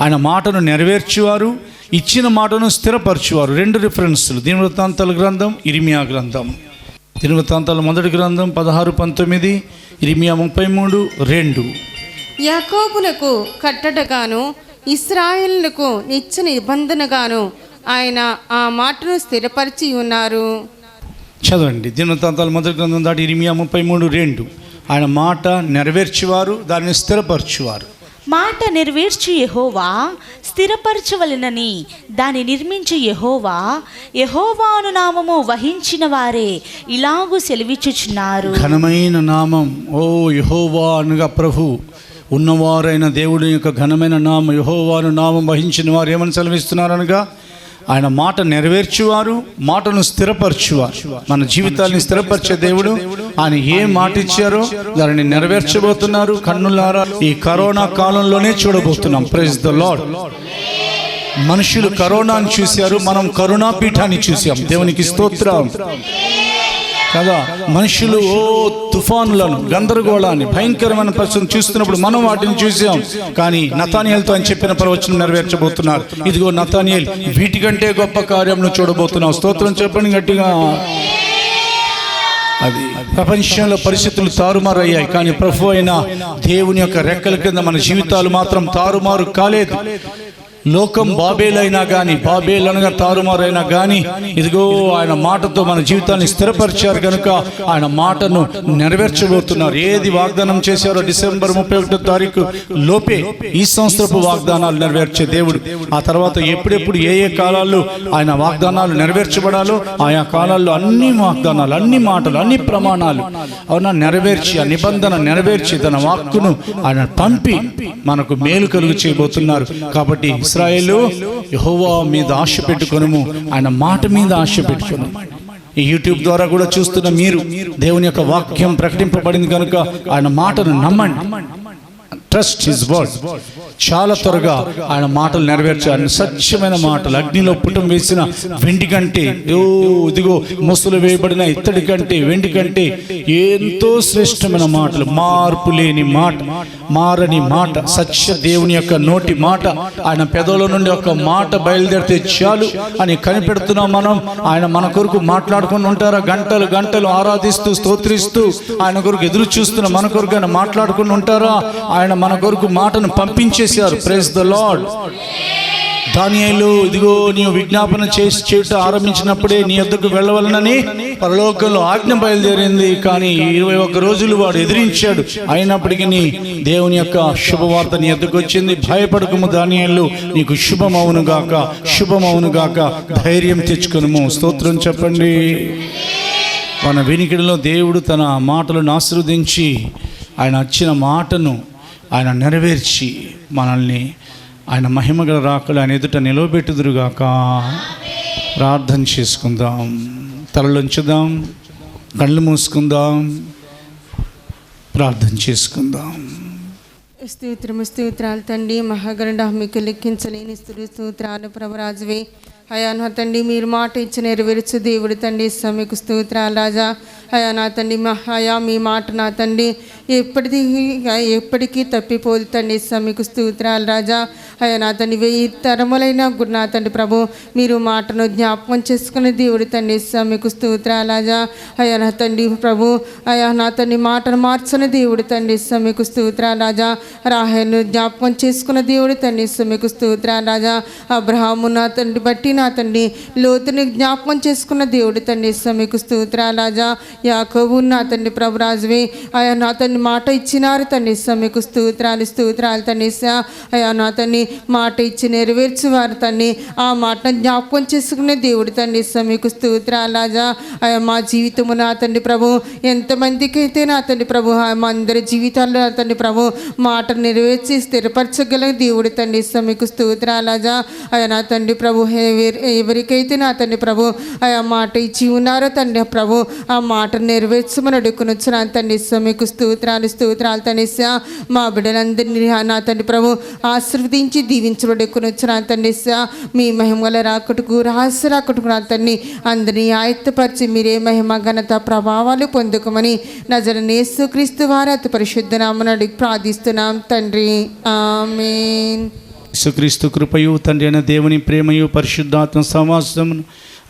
ఆయన మాటను నెరవేర్చువారు, ఇచ్చిన మాటను స్థిరపరచువారు. 2 రిఫరెన్స్లు, దినవృత్తాంతాల గ్రంథం, ఇర్మియా గ్రంథం. దినవృత్తాంతాల మొదటి గ్రంథం 16:19, ఇర్మియా 33:2. యాకోబునకు కట్టడగాను ఇశ్రాయేలునకు నిత్య నిబంధనగాను ఆయన ఆ మాటను స్థిరపరిచి ఉన్నారు. చదవండి, దినవృత్తాంతాల మొదటి గ్రంథం దాటి ఇర్మియా 33:2. ఆయన మాట నెరవేర్చువారు, దాన్ని స్థిరపరచువారు. మాట నెరవేర్చు యెహోవా, స్థిరపరచవలెనని దాన్ని నిర్మించు యెహోవా, యెహోవాను నామము వహించిన వారే ఇలాగూ సెలవిచ్చుచున్నారు. ఘనమైన నామం, ఓ యెహోవా అనగా ప్రభు, ఉన్నవారైన దేవుడి యొక్క ఘనమైన నామం, యెహోవాను నామం వహించిన వారు ఏమని సెలవిస్తున్నారు అనగా, ఆయన మాట నెరవేర్చువారు, మాటను స్థిరపరచువారు. మన జీవితాన్ని స్థిరపరిచే దేవుడు. ఆయన ఏ మాట ఇచ్చారో దానిని నెరవేర్చబోతున్నారు. కన్నులారా ఈ కరోనా కాలంలోనే చూడబోతున్నాం. Praise the Lord. మనుషులు కరోనాను చూశారు, మనం కరుణా పీఠాన్ని చూసాం. దేవునికి స్తోత్రం కదా. మనుషులు తుఫానులను, గందరగోళాన్ని, భయంకరమైన పరిస్థితులను చూస్తున్నప్పుడు మనం వాటిని చూసాం. కానీ నతానియేలుతో అని చెప్పిన ప్రవచనం నెరవేర్చబోతున్నారు. ఇదిగో నతానియేల్, వీటికంటే గొప్ప కార్యమును చూడబోతున్నాం. స్తోత్రం చెప్పండి గట్టిగా. అది ప్రపంచంలో పరిస్థితులు తారుమారయ్యాయి, కానీ ప్రభు అయిన దేవుని యొక్క రెక్కల కింద మన జీవితాలు మాత్రం తారుమారు కాలేదు. లోకం బాబేలైనా కానీ, బాబేల్ అనగా తారుమారైనా కానీ, ఇదిగో ఆయన మాటతో మన జీవితాన్ని స్థిరపరిచారు కనుక ఆయన మాటను నెరవేర్చబోతున్నారు. ఏది వాగ్దానం చేశారో డిసెంబర్ 31వ తారీఖు లోపే ఈ సంవత్సరపు వాగ్దానాలు నెరవేర్చే దేవుడు. ఆ తర్వాత ఎప్పుడెప్పుడు ఏ ఏ కాలాల్లో ఆయన వాగ్దానాలు నెరవేర్చబడాలో ఆయా కాలాల్లో అన్ని వాగ్దానాలు, అన్ని మాటలు, అన్ని ప్రమాణాలు అవునా నెరవేర్చి, ఆ నిబంధన నెరవేర్చి తన వాక్కును ఆయన పంపి మనకు మేలు కలుగు చేయబోతున్నారు. కాబట్టి ఇశ్రాయేలు, యెహోవా మీద ఆశ పెట్టుకొనుము, ఆయన మాట మీద ఆశ పెట్టుకొను. ఈ యూట్యూబ్ ద్వారా కూడా చూస్తున్న మీరు, దేవుని యొక్క వాక్యం ప్రకటింపబడింది కనుక ఆయన మాటను నమ్మండి. Trust his word. చాలా త్వరగా ఆయన మాటలు నెరవేర్చారు. సత్యమైన మాటలు, అగ్నిలో పుటం వేసిన వెండి కంటే, ఇదిగో ముసులు వేయబడిన ఇత్తడి కంటే, వెండి కంటే ఎంతో శ్రేష్టమైన మాటలు, మార్పు లేని మాట, మారని మాట, సత్య దేవుని యొక్క నోటి మాట. ఆయన పెదవుల నుండి ఒక మాట బయలుదేరితే చాలు అని కనిపెడుతున్నాం మనం. ఆయన మన కొరకు మాట్లాడుకుని ఉంటారా? గంటలు గంటలు ఆరాధిస్తూ స్తోత్రిస్తూ ఆయన కొరకు ఎదురు చూస్తున్న మన కొరకు ఆయన మాట్లాడుకుని ఉంటారా? ఆయన మన కొరకు మాటను పంపించేశారు. Praise the Lord. దానియేలు, ఇదిగో నీవు విజ్ఞాపన చేయుట ఆరంభించినప్పుడే నీ యొద్దకు వెళ్ళవలనని పరలోకంలో ఆజ్ఞ బయలుదేరింది. కానీ 21 రోజులు వాడు ఎదిరించాడు. అయినప్పటికీ దేవుని యొక్క శుభవార్త నీ యొద్దకు వచ్చింది. భయపడకము దానియేలు, నీకు శుభమవును గాక, శుభమవును గాక, ధైర్యం తెచ్చుకొనుము. స్తోత్రం చెప్పండి. మన వినికిడిలో దేవుడు తన మాటలను ఆశీర్వదించి ఆయన వచ్చిన మాటను ఆయన నెరవేర్చి మనల్ని ఆయన మహిమగల రాకలు ఆయన ఎదుట నిలవబెట్టుదురుగాక. ప్రార్థన చేసుకుందాం. తలలుంచుదాం, కళ్ళు మూసుకుందాం, ప్రార్థన చేసుకుందాం. స్తోత్రాలు తండ్రి, మహాగరుడ, మీకు లెక్కించలేని స్తోత్రాలు ప్రభురాజువే. అయా నా తండ్రి, మీరు మాట ఇచ్చి నెరవేర్చు దేవుడు తండ్రి, మీకు స్తోత్రాలు రాజా. అయా నా తండ్రి, అయా మీ మాట నా తండ్రి ఎప్పటికీ తప్పిపోదు తండ్రి, మీకు స్తోత్రాలు రాజా. అయా నా తండ్రి, 1000 తరములైన నా తండ్రి ప్రభు, మీరు మాటను జ్ఞాపకం చేసుకునే దేవుడు తండ్రి, మీకు స్తోత్రాలు రాజా. అయా నా తండ్రి ప్రభు, అయా నా తండ్రి మాటను మార్చని దేవుడు తండ్రి, మీకు స్తోత్రాలు రాజా. రాహేలును జ్ఞాపకం చేసుకున్న దేవుడు తండ్రి, మీకు స్తోత్రాలు రాజా. అబ్రహాము నా తండ్రి బట్టి నా తండ్రి లోతుని జ్ఞాపకం చేసుకున్న దేవుడు తండ్రి, మీకు స్తోత్రాలు రాజా. యాకోబు నా తండ్రి ప్రభు రాజువే, అయా నా తండ్రి మాట ఇచ్చినారు తండ్రి, మీకు స్తోత్రాలు తండ్రి. అయా నా తండ్రి మాట ఇచ్చి నెరవేర్చువారు తండ్రి, ఆ మాటను జ్ఞాపకం చేసుకునే దేవుడు తండ్రి, మీకు స్తోత్రాలు రాజా. అయా మా జీవితము నా తండ్రి ప్రభు, ఎంతమందికి అయితే నా తండ్రి ప్రభు మా అందరి జీవితాల్లో నా తండ్రి ప్రభు మాట నెరవేర్చి స్థిరపరచగల దేవుడు తండ్రి, మీకు స్తోత్రాలు రాజా. అయా నా తండ్రి ప్రభు, ఎవరికైతే నా తండ్రి ప్రభు అయా మాట ఇచ్చి ఉన్నారో తండ్రి ప్రభు, ఆ మాట నెరవేర్చమని అడుగునొచ్చు నా తండ్రి, మీకు స్తోత్రాలు స్తోత్రాలు తండ్రి. మా బిడ్డలందరినీ నా తండ్రి ప్రభు ఆశీర్వదించి దీవించబడుకునొచ్చు నా తండ్రి. మీ మహిమల రాకటుకు రహస్య రాకటుకు నా తండ్రి అందరినీ ఆయత్తపరిచి మీరే మహిమ ఘనత ప్రభావాలు పొందుకోమని నజరేయుడైన యేసుక్రీస్తు వారి అతి పరిశుద్ధ నామమున అడిగి ప్రార్థిస్తున్నాం తండ్రి. ఆమేన్. యేసుక్రీస్తు కృపయు తండ్రి అయిన దేవుని ప్రేమయు పరిశుద్ధాత్మ సమాసమును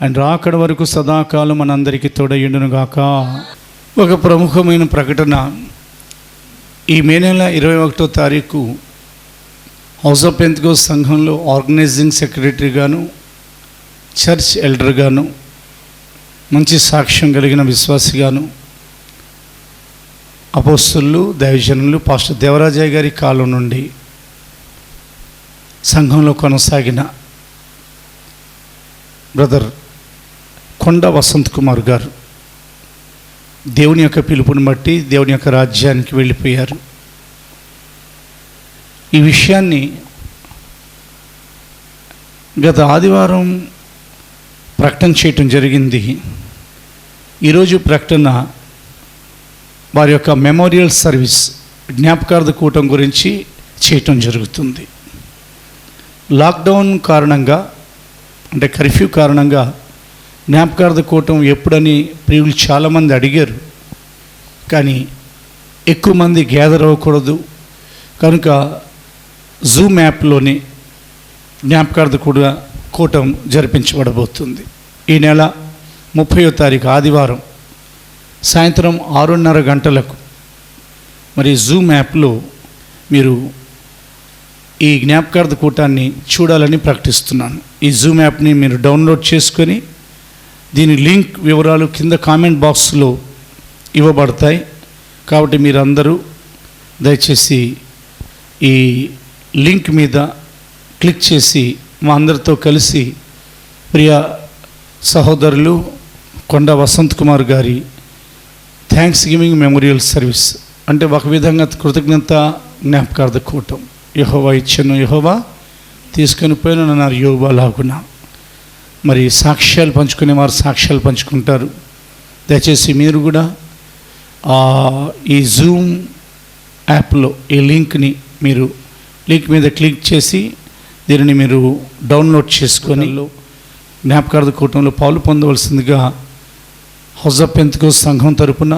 అండ్ రాకడ వరకు సదాకాలం మనందరికీ తోడయుండును గాక. ఒక ప్రముఖమైన ప్రకటన. ఈ మే నెల 21వ తారీఖు హౌస్ ఆఫ్ పెంతెకోస్తు సంఘంలో ఆర్గనైజింగ్ సెక్రటరీగాను చర్చ్ ఎల్డర్గాను మంచి సాక్ష్యం కలిగిన విశ్వాసిగాను అపోస్తలులు దైవజనులు పాస్టర్ దేవరాజయ్య గారి కాలం నుండి సంఘంలో కొనసాగిన బ్రదర్ కొండ వసంత్ కుమార్ గారు దేవుని యొక్క పిలుపుని బట్టి దేవుని యొక్క రాజ్యానికి వెళ్ళిపోయారు. ఈ విషయాన్ని గత ఆదివారం ప్రకటన చేయటం జరిగింది. ఈరోజు ప్రకటన వారి యొక్క మెమోరియల్ సర్వీస్ జ్ఞాపకార్థ కూటం గురించి చేయటం జరుగుతుంది. లాక్డౌన్ కారణంగా అంటే కర్ఫ్యూ కారణంగా జ్ఞాపకార్థ కూటం ఎప్పుడని ప్రియులు చాలామంది అడిగారు. కానీ ఎక్కువ మంది గ్యాదర్ అవ్వకూడదు కనుక జూమ్ యాప్లోని జ్ఞాపకార్థ కూటం జరిపించబడబోతుంది. ఈ నెల 30వ తారీఖు ఆదివారం సాయంత్రం 6:30 గంటలకు మరి జూమ్ యాప్లో మీరు ఈ జ్ఞాపకార్థ కూటాన్ని చూడాలని ప్రకటిస్తున్నాను. ఈ జూమ్ యాప్ని మీరు డౌన్లోడ్ చేసుకొని దీని లింక్ వివరాలు కింద కామెంట్ బాక్స్లో ఇవ్వబడతాయి. కాబట్టి మీరందరూ దయచేసి ఈ లింక్ మీద క్లిక్ చేసి మా అందరితో కలిసి ప్రియ సహోదరులు కొండ వసంత్ కుమార్ గారి థ్యాంక్స్ గివింగ్ మెమోరియల్ సర్వీస్ అంటే ఒక విధంగా కృతజ్ఞత జ్ఞాపకార్థ కూటం యెహోవా ఇచ్చెను యెహోవా తీసుకొని పోయిన అన్నారు యోబు లాగున. మరి సాక్ష్యాలు పంచుకునే వారు సాక్ష్యాలు పంచుకుంటారు. దయచేసి మీరు కూడా ఈ జూమ్ యాప్లో ఈ లింక్ని మీరు లింక్ మీద క్లిక్ చేసి దీనిని మీరు డౌన్లోడ్ చేసుకొని జ్ఞాపకార్థ కూటంలో పాలు పొందవలసిందిగా హౌస్ ఆఫ్ పెంతెకోస్తు సంఘం తరపున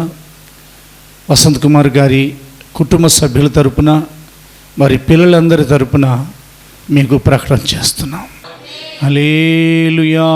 వసంత్ కుమార్ గారి కుటుంబ సభ్యుల తరపున మరి పిల్లలందరి తరపున మీకు ప్రకటన చేస్తున్నాం. హల్లెలూయా.